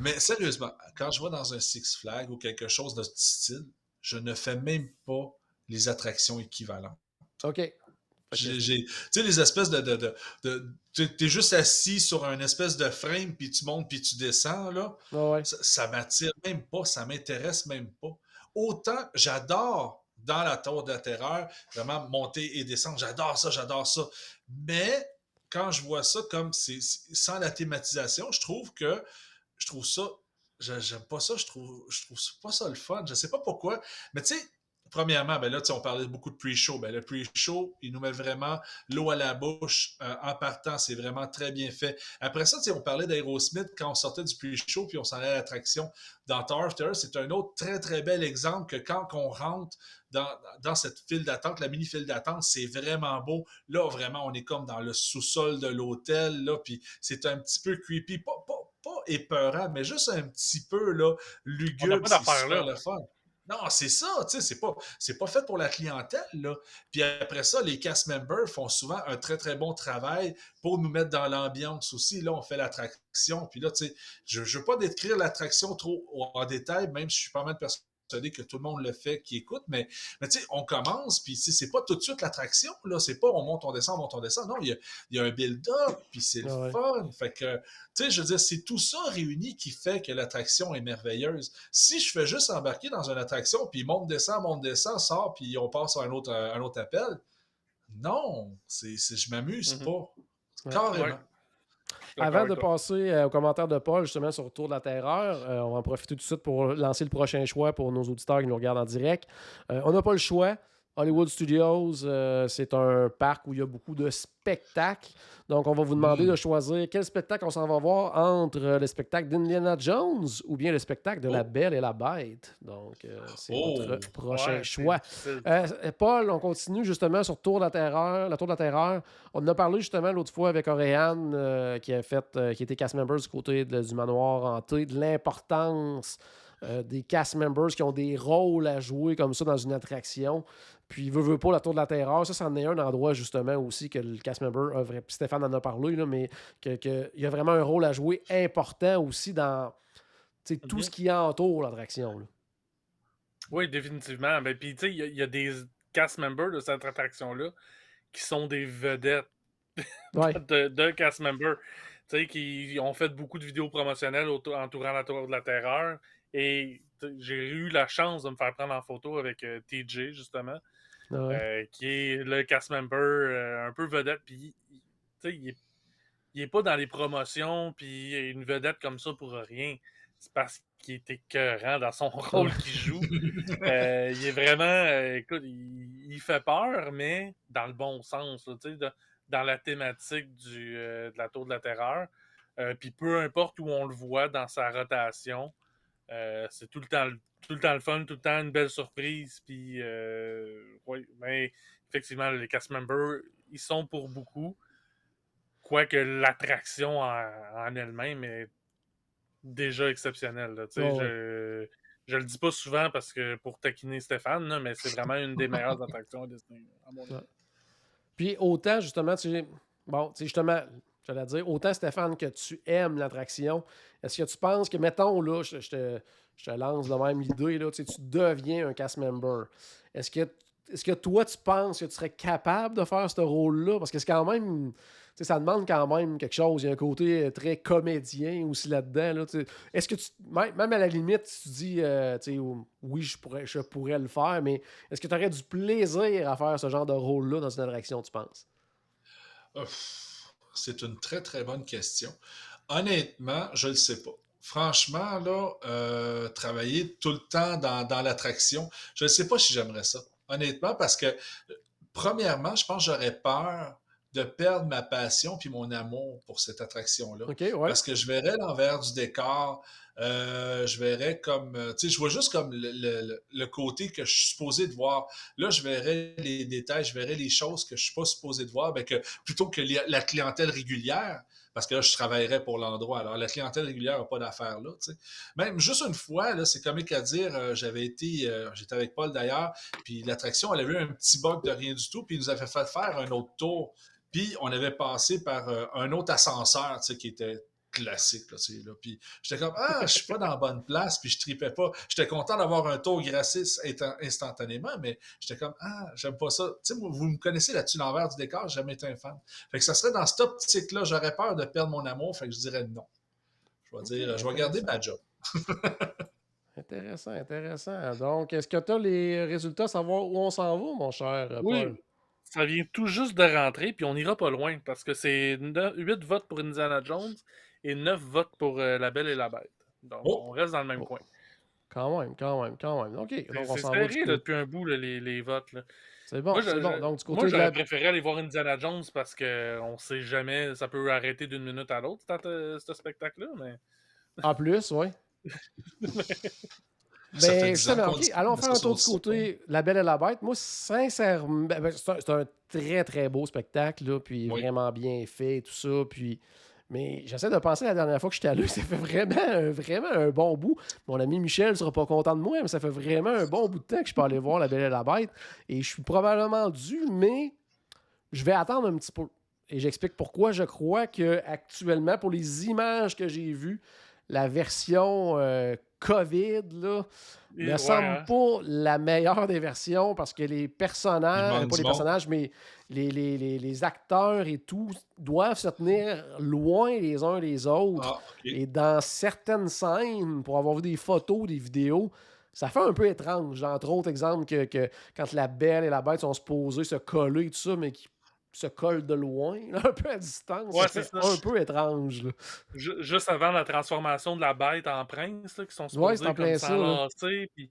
Mais sérieusement, quand je vois dans un Six Flags ou quelque chose de ce style, je ne fais même pas les attractions équivalentes. OK. Tu sais, les espèces t'es juste assis sur un espèce de frame, puis tu montes, puis tu descends, là. Ah ouais. Ça m'attire même pas, ça m'intéresse même pas. Autant, j'adore dans la tour de la terreur, vraiment monter et descendre, j'adore ça. Mais quand je vois ça comme sans la thématisation, je trouve ça, j'aime pas ça, je trouve pas ça le fun. Je sais pas pourquoi, mais tu sais, Premièrement, ben là, on parlait beaucoup de pre-show. Ben, le pre-show, il nous met vraiment l'eau à la bouche en partant. C'est vraiment très bien fait. Après ça, on parlait d'Aerosmith quand on sortait du pre-show puis on s'en allait à l'attraction. Dans Tower of Terror, c'est un autre très, très bel exemple que quand on rentre dans cette file d'attente, la mini-file d'attente, c'est vraiment beau. Là, vraiment, on est comme dans le sous-sol de l'hôtel, là, puis c'est un petit peu creepy. Pas épeurant, mais juste un petit peu là, On n'a lugubre. pas C'est d'affaires super là. le fun. Non, c'est ça, tu sais, c'est pas fait pour la clientèle, là. Puis après ça, les cast members font souvent un très, très bon travail pour nous mettre dans l'ambiance aussi. Là, on fait l'attraction, puis là, tu sais, je veux pas décrire l'attraction trop en détail, même si je suis pas mal persuadé que tout le monde le fait, qui écoute, mais tu sais, on commence, puis c'est pas tout de suite l'attraction, là, c'est pas on monte, on descend, on monte, on descend, non, il y a un build-up, puis c'est le Ouais. fun, fait que, tu sais, je veux dire, c'est tout ça réuni qui fait que l'attraction est merveilleuse. Si je fais juste embarquer dans une attraction, puis monte, descend, sort, puis on passe à un autre appel, non, je m'amuse pas. Ouais. Carrément. Ouais. Avant de passer aux commentaires de Paul, justement, sur le Tour de la Terreur, on va en profiter tout de suite pour lancer le prochain choix pour nos auditeurs qui nous regardent en direct. On n'a pas le choix. Hollywood Studios, c'est un parc où il y a beaucoup de spectacles. Donc, on va vous demander de choisir quel spectacle on s'en va voir entre le spectacle d'Indiana Jones ou bien le spectacle de La Belle et la Bête. Donc, c'est notre prochain choix. Paul, on continue justement sur Tour de la Terreur. La Tour de la Terreur, on en a parlé justement l'autre fois avec Auréane, qui était cast member du côté du manoir hanté, de l'importance des cast members qui ont des rôles à jouer comme ça dans une attraction. Puis, veut pas, la Tour de la Terreur, ça, c'en est un endroit, justement, aussi que le cast member a puis Stéphane en a parlé, là, mais il y a vraiment un rôle à jouer important aussi dans tout ce qui entoure l'attraction. Oui, définitivement. Ben, puis, tu sais, il y a des cast members de cette attraction-là qui sont des vedettes de cast members. Tu sais, qui ont fait beaucoup de vidéos promotionnelles entourant la Tour de la Terreur. Et j'ai eu la chance de me faire prendre en photo avec TJ, justement. Qui est le cast member un peu vedette, puis il est pas dans les promotions, puis une vedette comme ça pour rien. C'est parce qu'il est écœurant dans son rôle qu'il joue. Il est vraiment, écoute, il fait peur, mais dans le bon sens, là, dans la thématique de la Tour de la Terreur. Puis peu importe où on le voit dans sa rotation, c'est tout le temps le fun, tout le temps une belle surprise. Puis, oui, mais effectivement, les cast members, ils sont pour beaucoup. Quoique l'attraction en elle-même est déjà exceptionnelle. Là, je le dis pas souvent parce que pour taquiner Stéphane, là, mais c'est vraiment une des meilleures attractions à Disney, à mon avis. Puis autant, justement, justement, j'allais dire, autant, Stéphane, que tu aimes l'attraction, est-ce que tu penses que, mettons, là, je te lance de même l'idée, là, tu deviens un cast member. Est-ce que toi, tu penses que tu serais capable de faire ce rôle-là? Parce que c'est quand même... ça demande quand même quelque chose. Il y a un côté très comédien aussi là-dedans. Là, est-ce que même à la limite, tu dis oui, je pourrais le faire, mais est-ce que tu aurais du plaisir à faire ce genre de rôle-là dans une attraction, tu penses? C'est une très, très bonne question. Honnêtement, je ne le sais pas. Franchement, là, travailler tout le temps dans l'attraction, je ne sais pas si j'aimerais ça. Honnêtement, parce que, premièrement, je pense que j'aurais peur de perdre ma passion puis mon amour pour cette attraction-là. Okay, ouais. Parce que je verrais l'envers du décor, je verrais comme, tu sais, je vois juste comme le côté que je suis supposé de voir. Là, je verrais les détails, je verrais les choses que je suis pas supposé de voir, plutôt que la clientèle régulière, parce que là, je travaillerais pour l'endroit. Alors, la clientèle régulière n'a pas d'affaires là, tu sais. Même juste une fois, là, c'est comique à dire, j'étais avec Paul d'ailleurs, puis l'attraction, elle avait eu un petit bug de rien du tout, puis il nous avait fait faire un autre tour. Puis on avait passé par un autre ascenseur, tu sais, qui était classique, là, tu sais, là. Puis j'étais comme, je suis pas dans la bonne place, puis je tripais pas. J'étais content d'avoir un tour gratis instantanément, mais j'étais comme, j'aime pas ça. Tu sais, vous me connaissez là-dessus, l'envers du décor, j'ai jamais été un fan. Fait que ça serait dans cette optique-là, j'aurais peur de perdre mon amour, fait que je dirais non. Je vais garder ma job. Intéressant. Donc, est-ce que tu as les résultats, savoir où on s'en va, mon cher Paul? Oui, ça vient tout juste de rentrer, puis on n'ira pas loin, parce que c'est 8 votes pour Indiana Jones et 9 votes pour La Belle et la Bête. Donc, on reste dans le même coin. Quand même. OK, C'est donc on c'est s'en va du serré là, coup. depuis un bout, là, les votes. Là. C'est Moi, bon, c'est bon. Donc, du moi, côté de j'aurais la... préféré aller voir Indiana Jones parce qu'on sait jamais, ça peut arrêter d'une minute à l'autre, ce spectacle-là, mais... En plus, oui. Ça fait Ben, 10 ans justement, qu'on OK, dit ça, allons mais faire ça un tour sort du ça. côté La Belle et la Bête. Moi, sincèrement, c'est un très, très beau spectacle, là, puis Oui. vraiment bien fait, tout ça, puis... Mais j'essaie de penser à la dernière fois que j'étais allé, ça fait vraiment un bon bout. Mon ami Michel ne sera pas content de moi, mais ça fait vraiment un bon bout de temps que je peux aller voir La Belle et la Bête. Et je suis probablement dû, mais je vais attendre un petit peu. Et j'explique pourquoi. Je crois que actuellement, pour les images que j'ai vues, la version COVID là, Et, ne ouais, semble hein. pas la meilleure des versions parce que les Il personnages, manque pas du les monde. personnages, mais les acteurs et tout doivent se tenir loin les uns des autres. Ah, OK. Et dans certaines scènes, pour avoir vu des photos, des vidéos, ça fait un peu étrange. Entre autres, exemple, que quand la Belle et la Bête sont supposées se coller et tout ça, mais qui se collent de loin, là, un peu à distance, Ouais, ça c'est fait ça. un peu étrange. Là. Juste avant la transformation de la bête en prince, là, qui sont Ouais, c'est supposés en comme plein ça. Là. s'enlacer, puis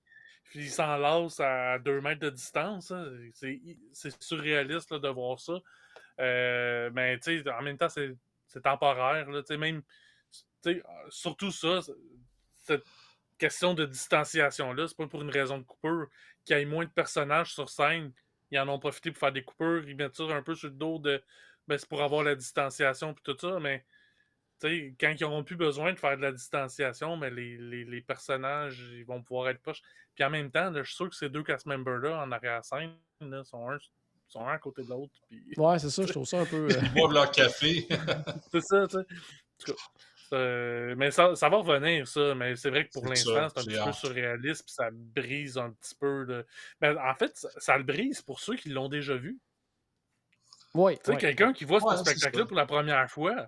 ils s'enlacent à 2 mètres de distance. Là. C'est surréaliste là, de voir ça. Mais tu sais, en même temps, c'est temporaire. Là, tu sais, même, tu sais, surtout ça, cette question de distanciation-là, c'est pas pour une raison de coupure. Qu'il y ait moins de personnages sur scène, ils en ont profité pour faire des coupures, ils mettent ça un peu sur le dos de. Ben, c'est pour avoir la distanciation puis tout ça, mais tu sais, quand ils n'auront plus besoin de faire de la distanciation, mais les personnages, ils vont pouvoir être proches. Puis en même temps, là, je suis sûr que ces deux cast members-là en arrière-scène là, sont un à côté de l'autre. Puis... Ouais, c'est ça, je trouve ça un peu. Ils boivent leur café. c'est ça, tu sais. En tout cas, mais ça va revenir, ça. Mais c'est vrai que pour C'est l'instant, ça, c'est un j'ai petit peu hâte. surréaliste, puis ça brise un petit peu. Mais en fait, ça le brise pour ceux qui l'ont déjà vu. Oui, Tu sais, oui. quelqu'un qui voit Ouais, ce c'est spectacle-là ça. pour la première fois,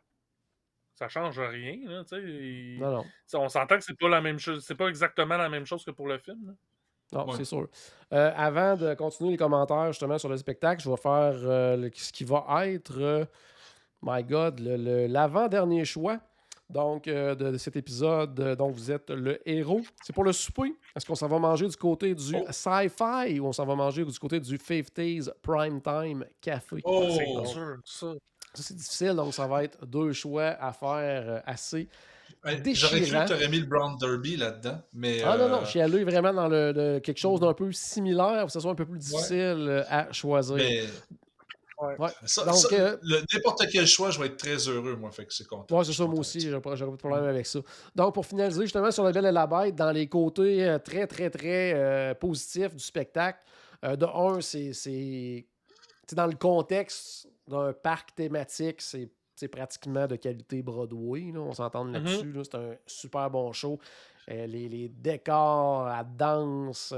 ça change rien, là, tu sais. Non, non. On s'entend que c'est pas la même chose, c'est pas exactement la même chose que pour le film. Là. Non, Ouais. c'est sûr. Avant de continuer les commentaires justement sur le spectacle, je vais faire ce qui va être, my God, l'avant-dernier choix donc, de cet épisode dont vous êtes le héros. C'est pour le souper. Est-ce qu'on s'en va manger du côté du sci-fi ou on s'en va manger du côté du 50s Primetime Café? Oh! C'est sûr, ça. Ça, c'est difficile, donc ça va être deux choix à faire assez Hey, déchirants. j'aurais cru que tu aurais mis le Brown Derby là-dedans, mais... Ah non, je suis allé vraiment dans quelque chose d'un peu similaire, pour que ce soit un peu plus Ouais. difficile à choisir. mais Ouais. ça, Donc, n'importe quel choix, je vais être très heureux, moi, fait que c'est content. ouais, c'est ça, moi aussi, j'aurais pas de problème avec ça. Donc, pour finaliser justement sur La Belle et la Bête, dans les côtés très, très, très positifs du spectacle, de un, c'est dans le contexte d'un parc thématique, c'est pratiquement de qualité Broadway, là, on s'entend là-dessus, là, c'est un super bon show. Les décors, la danse,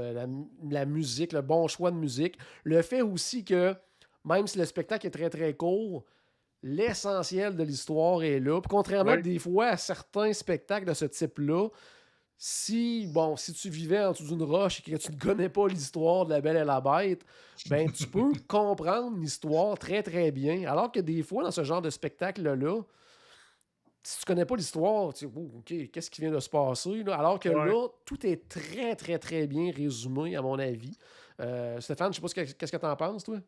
la musique, le bon choix de musique. Le fait aussi que, même si le spectacle est très, très court, l'essentiel de l'histoire est là. Puis contrairement Oui. des fois à certains spectacles de ce type-là, si tu vivais en dessous d'une roche et que tu ne connais pas l'histoire de La Belle et la Bête, ben tu peux comprendre l'histoire très très bien. Alors que des fois, dans ce genre de spectacle-là, si tu connais pas l'histoire, tu dis, oh, OK, qu'est-ce qui vient de se passer? Là? Alors que là, tout est très très très bien résumé, à mon avis. Stéphane, je sais pas qu'est-ce que tu en penses, toi?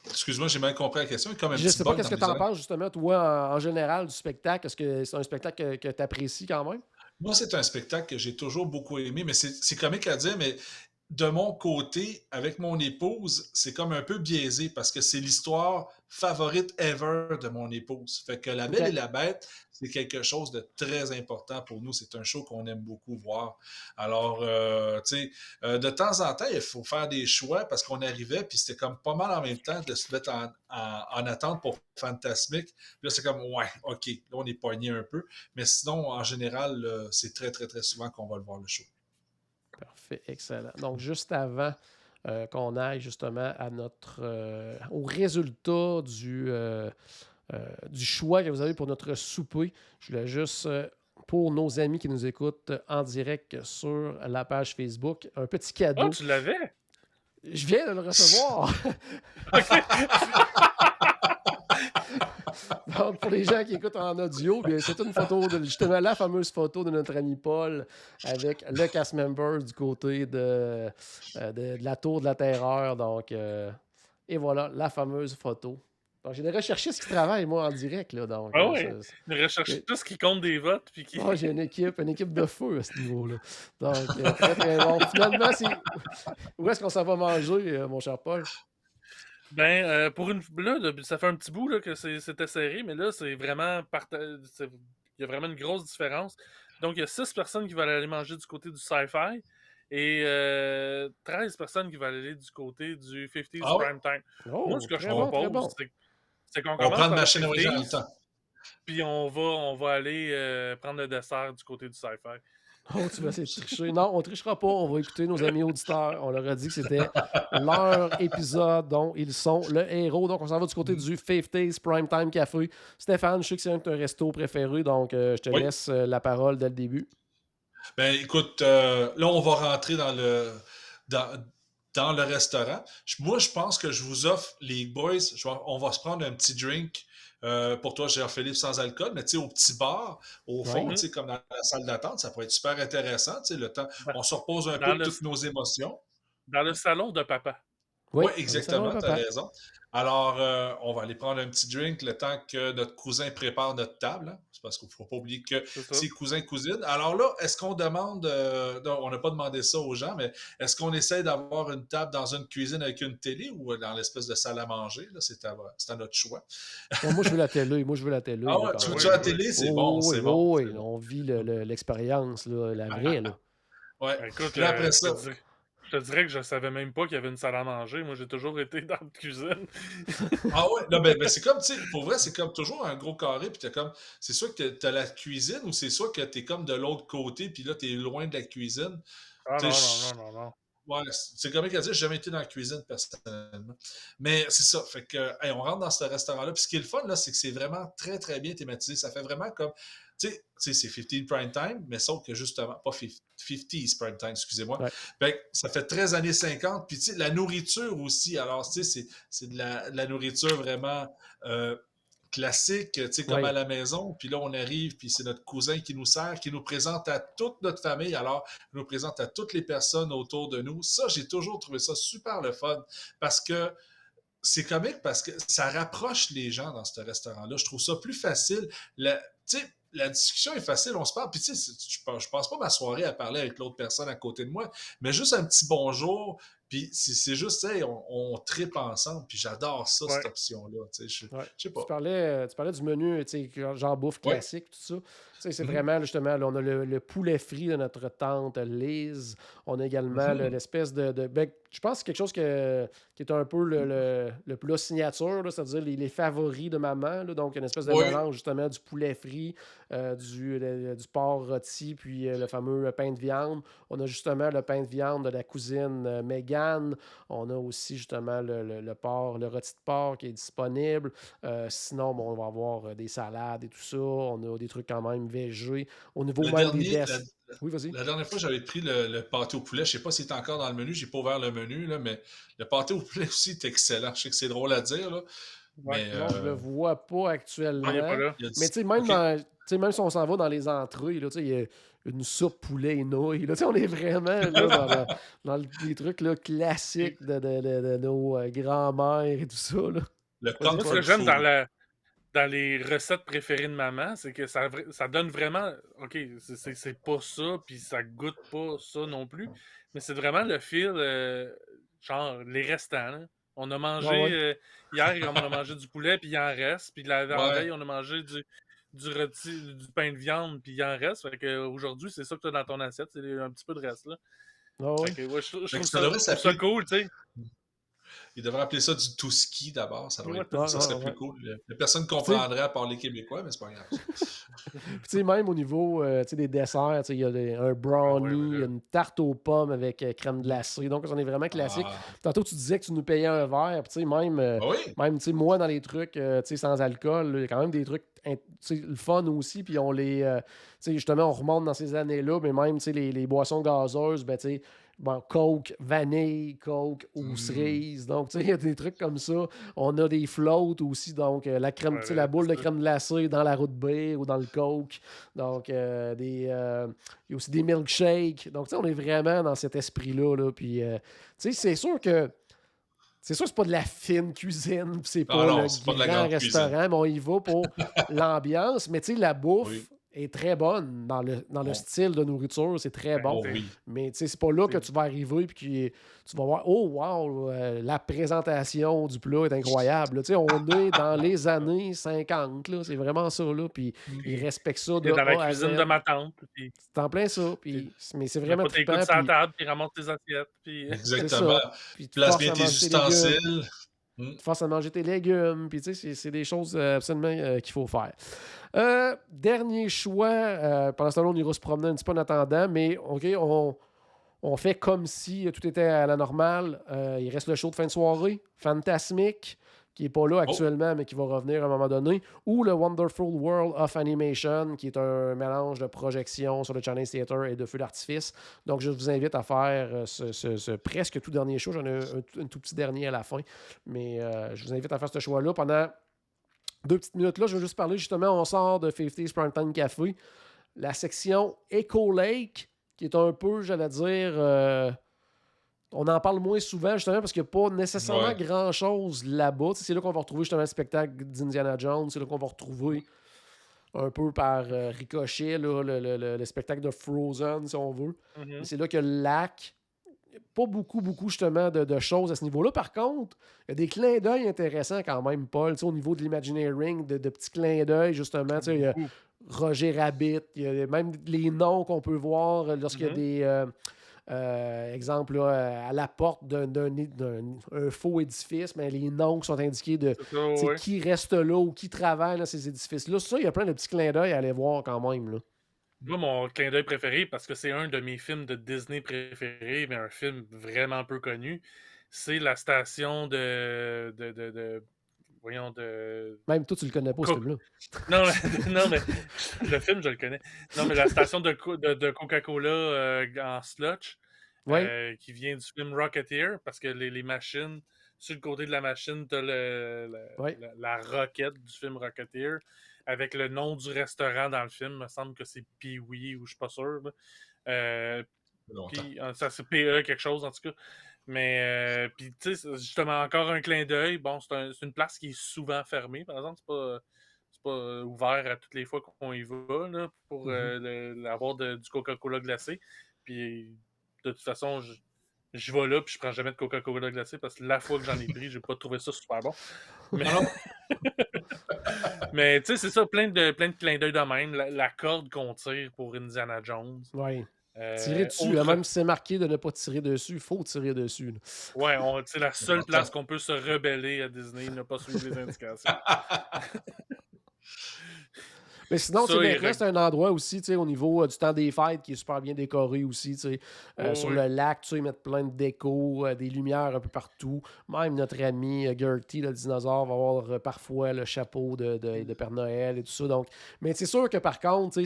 Excuse-moi, j'ai mal compris la question. Comme un Je petit sais pas bug qu'est-ce que dans tu mes en oreilles. penses, justement, toi, en général, du spectacle. Est-ce que c'est un spectacle que tu apprécies quand même? Moi, c'est un spectacle que j'ai toujours beaucoup aimé, mais c'est comique à dire, mais de mon côté, avec mon épouse, c'est comme un peu biaisé parce que c'est l'histoire favorite ever de mon épouse. Fait que La Belle OK. et la Bête, c'est quelque chose de très important pour nous. C'est un show qu'on aime beaucoup voir. Alors, tu sais, de temps en temps, il faut faire des choix parce qu'on arrivait, puis c'était comme pas mal en même temps de se mettre en attente pour Fantasmic. Puis là, c'est comme, ouais, OK, là, on est pogné un peu. Mais sinon, en général, c'est très, très, très souvent qu'on va le voir le show. Parfait, excellent. Donc, juste avant qu'on aille justement à au résultat du choix que vous avez pour notre souper, je voulais juste, pour nos amis qui nous écoutent en direct sur la page Facebook, un petit cadeau. Ah, tu l'avais? Je viens de le recevoir. Donc, pour les gens qui écoutent en audio, bien, c'est une photo, justement, la fameuse photo de notre ami Paul avec le cast member du côté de la Tour de la Terreur. Donc, et voilà, la fameuse photo. Donc, j'ai des recherchistes qui travaillent, moi, en direct. Là, donc, Ah ouais, une recherchiste qui compte des votes. Puis qui... j'ai une équipe de feu à ce niveau-là. Donc, très, très bon. Finalement, où est-ce qu'on s'en va manger, mon cher Paul? Ben, pour une. Là, ça fait un petit bout là, que c'était serré, mais là, c'est vraiment. Il y a vraiment une grosse différence. Donc, il y a 6 personnes qui veulent aller manger du côté du sci-fi et 13 personnes qui veulent aller du côté du 50s Ah oui? prime time. Oh, Moi, ce que je très bon, très propose, bon. c'est qu'on On commence prend une par le machine originale en 50s, temps. puis on va aller prendre le dessert du côté du sci-fi. Oh, tu vas essayer de tricher. Non, on ne trichera pas. On va écouter nos amis auditeurs. On leur a dit que c'était leur épisode dont ils sont le héros. Donc, on s'en va du côté du 50s Primetime Café. Stéphane, je sais que c'est un de tes restos préférés, donc je te Oui. laisse la parole dès le début. Ben écoute, là, on va rentrer dans le restaurant. Moi, je pense que je vous offre, les boys, on va se prendre un petit drink. Pour toi, Jean-Philippe, sans alcool, mais tu sais, au petit bar, au fond, Ouais. tu sais, comme dans la salle d'attente, ça pourrait être super intéressant. Tu sais, le temps, Dans, on se repose un peu dans de le, toutes nos émotions. dans le salon de papa. Oui, Oui, dans le salon exactement, de tu as papa. raison. Alors, on va aller prendre un petit drink le temps que notre cousin prépare notre table. Hein. C'est parce qu'il ne faut pas oublier que C'est ça. c'est cousin, cousine. Alors là, est-ce qu'on demande, non, on n'a pas demandé ça aux gens, mais est-ce qu'on essaie d'avoir une table dans une cuisine avec une télé ou dans l'espèce de salle à manger? Là, c'est à notre choix. Ouais, moi, je veux la télé. Moi, je veux la télé. Ah Là, ouais, quand tu même. veux-tu la Oui. télé? C'est Oh, bon, oui, c'est bon. oh, C'est oui. bon. On vit l'expérience, là, la vraie. Là. Ouais. Ben, écoute, Puis là, après ça, je te dirais que je savais même pas qu'il y avait une salle à manger. Moi, j'ai toujours été dans la cuisine. ah ouais, non, ben c'est comme, tu sais, pour vrai, c'est comme toujours un gros carré, puis t'as comme, c'est soit que t'as la cuisine ou c'est soit que t'es comme de l'autre côté, puis là, t'es loin de la cuisine. Ah Tu non, sais, non, non, non, non. ouais, c'est comme qu'à dire, j'ai jamais été dans la cuisine personnellement. Mais c'est ça, fait que, hey, on rentre dans ce restaurant-là, puis ce qui est le fun, là, c'est que c'est vraiment très, très bien thématisé. Ça fait vraiment comme, tu sais, c'est 15 prime time, mais sauf que justement, pas 50s prime time, excusez-moi. Ouais. Fait que ça fait très années 50, puis tu sais, la nourriture aussi, alors, tu sais, c'est de la nourriture vraiment classique, tu sais, comme Ouais. à la maison. Puis là, on arrive, puis c'est notre cousin qui nous sert, qui nous présente à toute notre famille. Alors, il nous présente à toutes les personnes autour de nous. Ça, j'ai toujours trouvé ça super le fun parce que c'est comique parce que ça rapproche les gens dans ce restaurant-là. Je trouve ça plus facile. Tu sais, la discussion est facile, on se parle. Puis, tu sais, je passe pas ma soirée à parler avec l'autre personne à côté de moi, mais juste un petit bonjour. Puis, c'est juste, tu sais, on tripe ensemble. Puis, j'adore ça, Ouais. cette option-là. Tu sais, Ouais. je sais pas. Tu parlais du menu, tu sais, genre bouffe Ouais. classique, tout ça. Tu sais, c'est Mhm. vraiment, justement, là, on a le poulet frit de notre tante Lise. On a également Mhm. l'espèce ben, je pense que c'est quelque chose qui est un peu le plat signature, là, c'est-à-dire les favoris de maman. Là, donc, une espèce de Oui. mélange, justement, du poulet frit, du porc rôti, puis le fameux pain de viande. On a justement le pain de viande de la cousine Mégane. On a aussi, justement, le porc, le rôti de porc qui est disponible. Sinon, bon, on va avoir des salades et tout ça. On a des trucs quand même végés. Au niveau Le même des dernier, desserts. Oui, vas-y. la dernière fois, j'avais pris le pâté au poulet. Je sais pas s'il est encore dans le menu. J'ai pas ouvert le menu, là, mais le pâté au poulet aussi est excellent. Je sais que c'est drôle à dire, là, Ouais. mais Non, je le vois pas actuellement. Non, il est pas là. il y a du- Mais tu sais, même, OK. même si on s'en va dans les entrées, là, tu sais, il y a une soupe poulet et nouilles. Là, tu sais, on est vraiment là, dans les trucs là, classiques de nos grands-mères et tout ça. Là. Le Vas-y, Moi, ce que Paul. comfort j'aime food. dans les recettes préférées de maman, c'est que ça donne vraiment. OK, c'est pas ça, puis ça goûte pas ça non plus. Mais c'est vraiment le fil, genre les restants. Là. On a Ouais, mangé ouais. hier, on a mangé du poulet, puis il en reste. Puis Ouais. l'avant-veille, on a mangé du rôti, du pain de viande, puis il en reste. Fait que aujourd'hui, c'est ça que tu as dans ton assiette, c'est un petit peu de reste. Là. Ouais, Fait ouais. que ouais, je Fait que trouve ça ça, devrait je trouve ça s'appeler. cool, tu sais. Il devrait appeler ça du tout-ski d'abord. Ça Ouais, Ouais, ça ouais, serait plus ouais. cool. Il y a personne Puis, tu sais, comprendrait à part les Québécois, mais c'est pas grave. Puis, tu sais, même au niveau tu sais, des desserts, tu sais, il y a un ouais, brownie, il y a là. une tarte aux pommes avec crème glacée. Donc, on est vraiment classique. Ah, Tantôt, tu disais que tu nous payais un verre. Puis, tu sais, bah oui. même tu sais, moi, dans les trucs tu sais, sans alcool, là, il y a quand même des trucs tu sais, le fun aussi. Puis, tu sais, justement, on remonte dans ces années-là. Mais même tu sais, les boissons gazeuses, ben, tu sais, bon, Coke vanille, Coke aux Mm. cerises. Donc, tu sais, il y a des trucs comme ça. On a des floats aussi. Donc, la crème, tu sais, la boule de crème glacée dans la root beer ou dans le Coke. Donc, il y a aussi des milkshakes. Donc, tu sais, on est vraiment dans cet esprit-là. Là. Puis, tu sais, c'est sûr que c'est pas de la fine cuisine, puis c'est pas non, le c'est pas de la grand grande cuisine. restaurant, mais on y va pour l'ambiance. Mais tu sais, la bouffe Oui. est très bonne dans le Bon. style de nourriture, c'est très bon. Oh oui. Mais tu sais, c'est pas là que tu vas arriver puis que tu vas voir, oh wow, la présentation du plat est incroyable. Tu sais, on est dans les années 50, là, c'est vraiment ça, là, puis ils respectent ça Il de est dans la A à cuisine Z. de ma tante. Puis C'est en plein ça, puis, mais c'est il vraiment pas tes trippant. coudes sur la Puis table, puis il ramasse tes assiettes. Puis... c'est Exactement. ça. Puis tu Place forces bien à tes manger tes légumes. ustensiles. Tu forces à manger tes légumes, puis tu sais, c'est des choses absolument qu'il faut faire. Dernier choix, pendant ce temps-là, on ira se promener un petit peu en attendant, mais OK, on fait comme si tout était à la normale. Il reste le show de fin de soirée, Fantasmic, qui n'est pas là actuellement, mais qui va revenir à un moment donné, ou le Wonderful World of Animation, qui est un mélange de projection sur le Chinese Theatre et de feux d'artifice. Donc, je vous invite à faire ce presque tout dernier show. J'en ai un tout petit dernier à la fin, mais je vous invite à faire ce choix-là. Pendant 2 petites minutes là, je vais juste parler justement, on sort de 50's Primetime Café, la section Echo Lake, qui est un peu, j'allais dire... on en parle moins souvent, justement, parce qu'il n'y a pas nécessairement grand-chose là-bas. Tu sais, c'est là qu'on va retrouver justement le spectacle d'Indiana Jones. C'est là qu'on va retrouver un peu par ricochet là, le spectacle de Frozen, si on veut. Mais c'est là que le lac... Pas beaucoup, justement, de choses à ce niveau-là. Par contre, il y a des clins d'œil intéressants quand même, Paul, tu sais, au niveau de l'Imagineering, de petits clins d'œil, justement. Tu sais, il y a Roger Rabbit, il y a même les noms qu'on peut voir lorsqu'il y a des... exemple, là, à la porte d'un faux édifice, mais les noms qui sont indiqués de qui reste là ou qui travaille dans ces édifices-là. Ça, il y a plein de petits clins d'œil à aller voir quand même. Là. Moi, mon clin d'œil préféré, parce que c'est un de mes films de Disney préférés, mais un film vraiment peu connu, c'est la station voyons, de... Même toi, tu le connais pas, ce film-là. Non, mais le film, je le connais. Non, mais la station de Coca-Cola en slotch, qui vient du film Rocketeer, parce que les machines, sur le côté de la machine, t'as la roquette du film Rocketeer, avec le nom du restaurant dans le film. Il me semble que c'est Pee-wee, ou je suis pas sûr. Puis, ça c'est PE quelque chose, en tout cas. Mais, puis, tu sais, justement, encore un clin d'œil. Bon, c'est une place qui est souvent fermée, par exemple. C'est pas ouvert à toutes les fois qu'on y va, là, pour avoir du Coca-Cola glacé. Puis, de toute façon, je vais là, puis je prends jamais de Coca-Cola glacé, parce que la fois que j'en ai pris, j'ai pas trouvé ça super bon. Mais, mais tu sais, c'est ça, plein de clins d'œil de même. La corde qu'on tire pour Indiana Jones. Oui. Tirer dessus, même si c'est marqué de ne pas tirer dessus, il faut tirer dessus. Là. Ouais, c'est la seule place qu'on peut se rebeller à Disney, ne pas suivre les indications. Mais sinon, c'est un endroit aussi, au niveau du temps des fêtes qui est super bien décoré aussi. Sur le lac, ils mettent plein de déco, des lumières un peu partout. Même notre ami Gertie, le dinosaure, va avoir parfois le chapeau de Père Noël et tout ça. Donc, mais c'est sûr que par contre,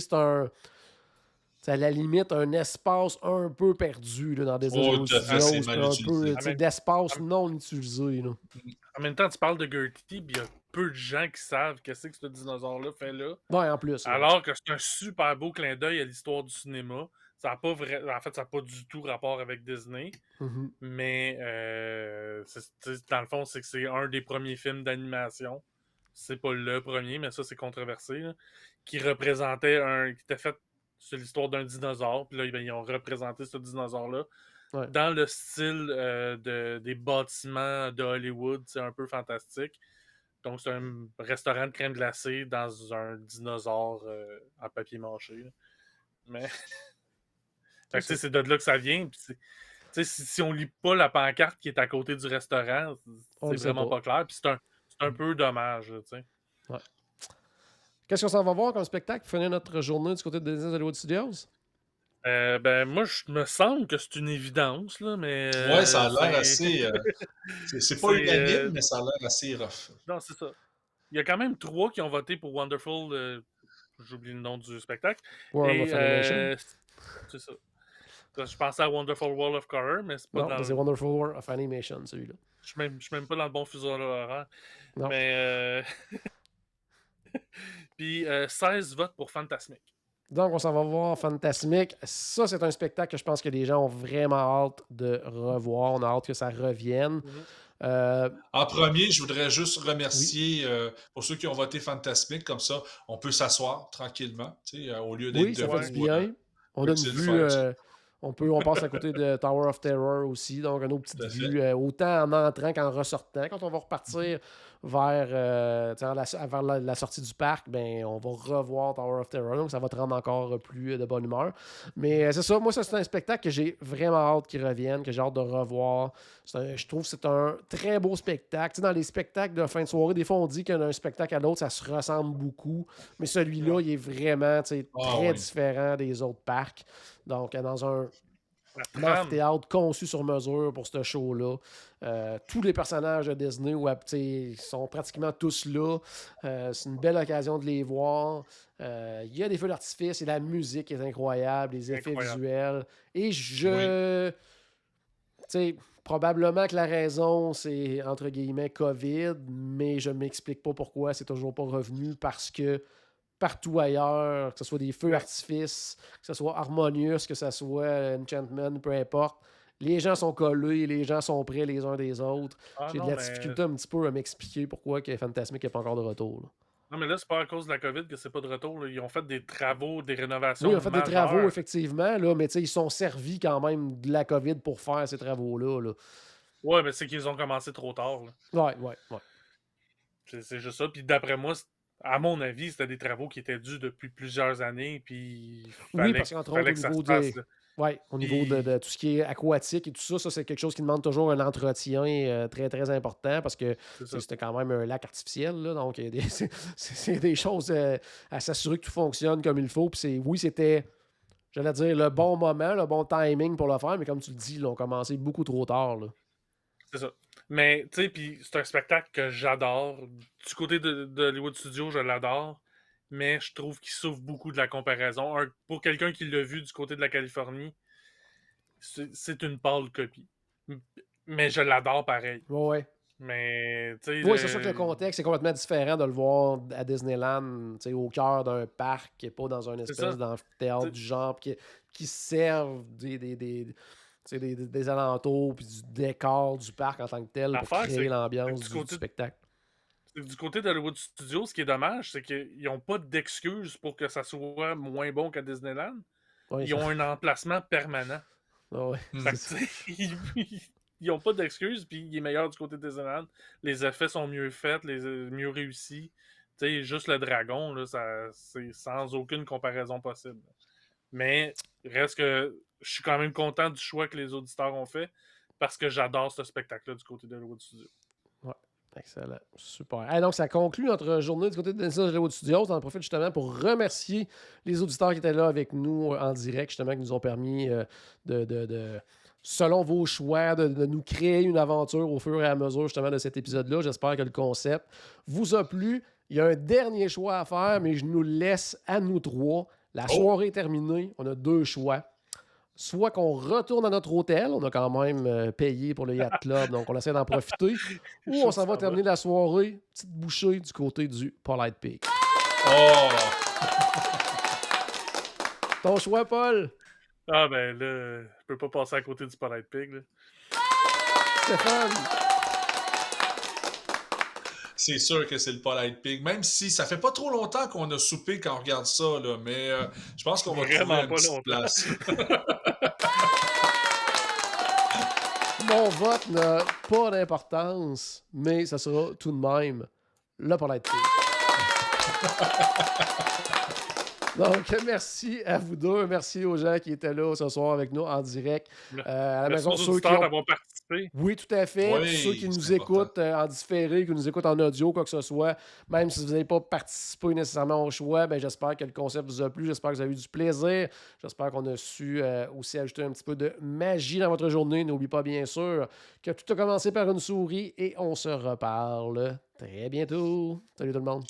c'est à la limite un espace un peu perdu là, dans des Studios, un peu d'espace non utilisé. Là. En même temps, tu parles de Gertie, puis il y a peu de gens qui savent qu'est-ce que ce dinosaure-là fait là. Ouais, en plus. Alors que c'est un super beau clin d'œil à l'histoire du cinéma. Ça n'a pas en fait, ça n'a pas du tout rapport avec Disney. Mais dans le fond, c'est que c'est un des premiers films d'animation. C'est pas le premier, mais ça, c'est controversé. Là, qui représentait qui était fait sur l'histoire d'un dinosaure. Puis là, ils ont représenté ce dinosaure-là dans le style des bâtiments de Hollywood. C'est un peu fantastique. Donc, c'est un restaurant de crème glacée dans un dinosaure en papier mâché. Là. Mais c'est de là que ça vient. Puis si on lit pas la pancarte qui est à côté du restaurant, c'est vraiment pas clair. Puis c'est un peu dommage. Ouais. Qu'est-ce qu'on s'en va voir comme spectacle pour finir notre journée du côté de Disney Hollywood Studios? Moi, je me semble que c'est une évidence, là, mais... ouais, ça a l'air assez... c'est pas unanime, mais ça a l'air assez rough. Non, c'est ça. Il y a quand même 3 qui ont voté pour Wonderful... J'oublie le nom du spectacle. World of Animation. C'est ça. Je pensais à Wonderful World of Color, mais c'est pas Non, dans c'est le... Wonderful World of Animation, celui-là. Je suis même pas dans le bon fuseau horaire. Non. Mais... Puis 16 votes pour Fantasmic. Donc, on s'en va voir Fantasmic. Ça, c'est un spectacle que je pense que les gens ont vraiment hâte de revoir. On a hâte que ça revienne. En premier, je voudrais juste remercier pour ceux qui ont voté Fantasmic, comme ça, on peut s'asseoir tranquillement, au lieu d'être Oui, ça fait du debout. bien. On a une c'est le vue. fun, ça. On passe à côté de Tower of Terror aussi, donc une autre petite Tout à vue, autant en entrant qu'en ressortant. Quand on va repartir vers, vers la sortie du parc, ben, on va revoir Tower of Terror, donc ça va te rendre encore plus de bonne humeur. Mais c'est ça, moi, ça, c'est un spectacle que j'ai vraiment hâte qu'il revienne, que j'ai hâte de revoir. Je trouve que c'est un très beau spectacle. Tu sais, dans les spectacles de fin de soirée, des fois, on dit qu'un spectacle à l'autre, ça se ressemble beaucoup, mais celui-là, il est vraiment très différent des autres parcs. Donc, dans un amphithéâtre conçu sur mesure pour ce show-là. Tous les personnages de Disney sont pratiquement tous là. C'est une belle occasion de les voir. Il y a des feux d'artifice et la musique est incroyable, les effets visuels. Et probablement que la raison, c'est entre guillemets COVID, mais je ne m'explique pas pourquoi c'est toujours pas revenu parce que partout ailleurs, que ce soit des feux d'artifice, que ce soit Harmonious, que ce soit Enchantment, peu importe, les gens sont collés, les gens sont près les uns des autres. J'ai de la difficulté un petit peu à m'expliquer pourquoi que Fantasmic n'est pas encore de retour. Là. Non, mais là, c'est pas à cause de la COVID que c'est pas de retour. Là. Ils ont fait des travaux, des rénovations. Oui, ils ont fait majeures. des travaux, effectivement, là, mais ils sont servis quand même de la COVID pour faire ces travaux-là. Là. Ouais, mais c'est qu'ils ont commencé trop tard. Là. Ouais. C'est juste ça. Puis d'après moi, à mon avis, c'était des travaux qui étaient dus depuis plusieurs années. Puis oui, parce qu'entre autres, au niveau de tout ce qui est aquatique et tout ça, c'est quelque chose qui demande toujours un entretien très, très important parce que c'était quand même un lac artificiel. Là, donc, c'est des choses à s'assurer que tout fonctionne comme il faut. Puis c'était, j'allais dire, le bon moment, le bon timing pour le faire, mais comme tu le dis, ils ont commencé beaucoup trop tard. Là. C'est ça. Mais, tu sais, puis c'est un spectacle que j'adore. Du côté de Hollywood Studios, je l'adore. Mais je trouve qu'il souffre beaucoup de la comparaison. Pour quelqu'un qui l'a vu du côté de la Californie, c'est une pâle copie. Mais je l'adore pareil. Ouais. Mais, tu sais... Oui, c'est sûr que le contexte est complètement différent de le voir à Disneyland, au cœur d'un parc, qui n'est pas dans une espèce d'amphithéâtre du genre, qui servent des alentours puis du décor du parc en tant que tel pour créer l'ambiance du spectacle. Du côté d'Hollywood Studios, ce qui est dommage, c'est qu'ils n'ont pas d'excuses pour que ça soit moins bon qu'à Disneyland. Oui, ils ont un emplacement permanent. Ouais. Ils n'ont pas d'excuses, puis il est meilleur du côté de Disneyland. Les effets sont mieux faits, mieux réussis. T'sais, juste le dragon, là, c'est sans aucune comparaison possible. Mais reste que je suis quand même content du choix que les auditeurs ont fait parce que j'adore ce spectacle-là du côté de Hollywood Studios. Ouais, excellent. Super. Donc, ça conclut notre journée du côté de Hollywood Studios. On en profite justement pour remercier les auditeurs qui étaient là avec nous en direct, justement, qui nous ont permis selon vos choix, de nous créer une aventure au fur et à mesure, justement, de cet épisode-là. J'espère que le concept vous a plu. Il y a un dernier choix à faire, mais je nous le laisse à nous trois. La soirée est terminée. On a deux choix. Soit qu'on retourne à notre hôtel, on a quand même payé pour le Yacht Club, donc on essaie d'en profiter, ou on s'en va terminer la soirée, petite bouchée du côté du Polite Pig. Oh! Ton choix, Paul? Ah ben là, je peux pas passer à côté du Polite Pig. Là. Stéphane? C'est sûr que c'est le Polite Pig, même si ça fait pas trop longtemps qu'on a soupé quand on regarde ça, là, mais je pense qu'on va trouver une petite place. Mon vote n'a pas d'importance, mais ça sera tout de même le Polite Pig. Donc, merci à vous deux. Merci aux gens qui étaient là ce soir avec nous en direct. À la maison, ceux qui ont d'avoir participé. Oui, tout à fait. Oui, ceux qui nous écoutent en différé, qui nous écoutent en audio, quoi que ce soit, même si vous n'avez pas participé nécessairement au choix, ben, j'espère que le concept vous a plu. J'espère que vous avez eu du plaisir. J'espère qu'on a su aussi ajouter un petit peu de magie dans votre journée. N'oubliez pas, bien sûr, que tout a commencé par une souris et on se reparle très bientôt. Salut tout le monde.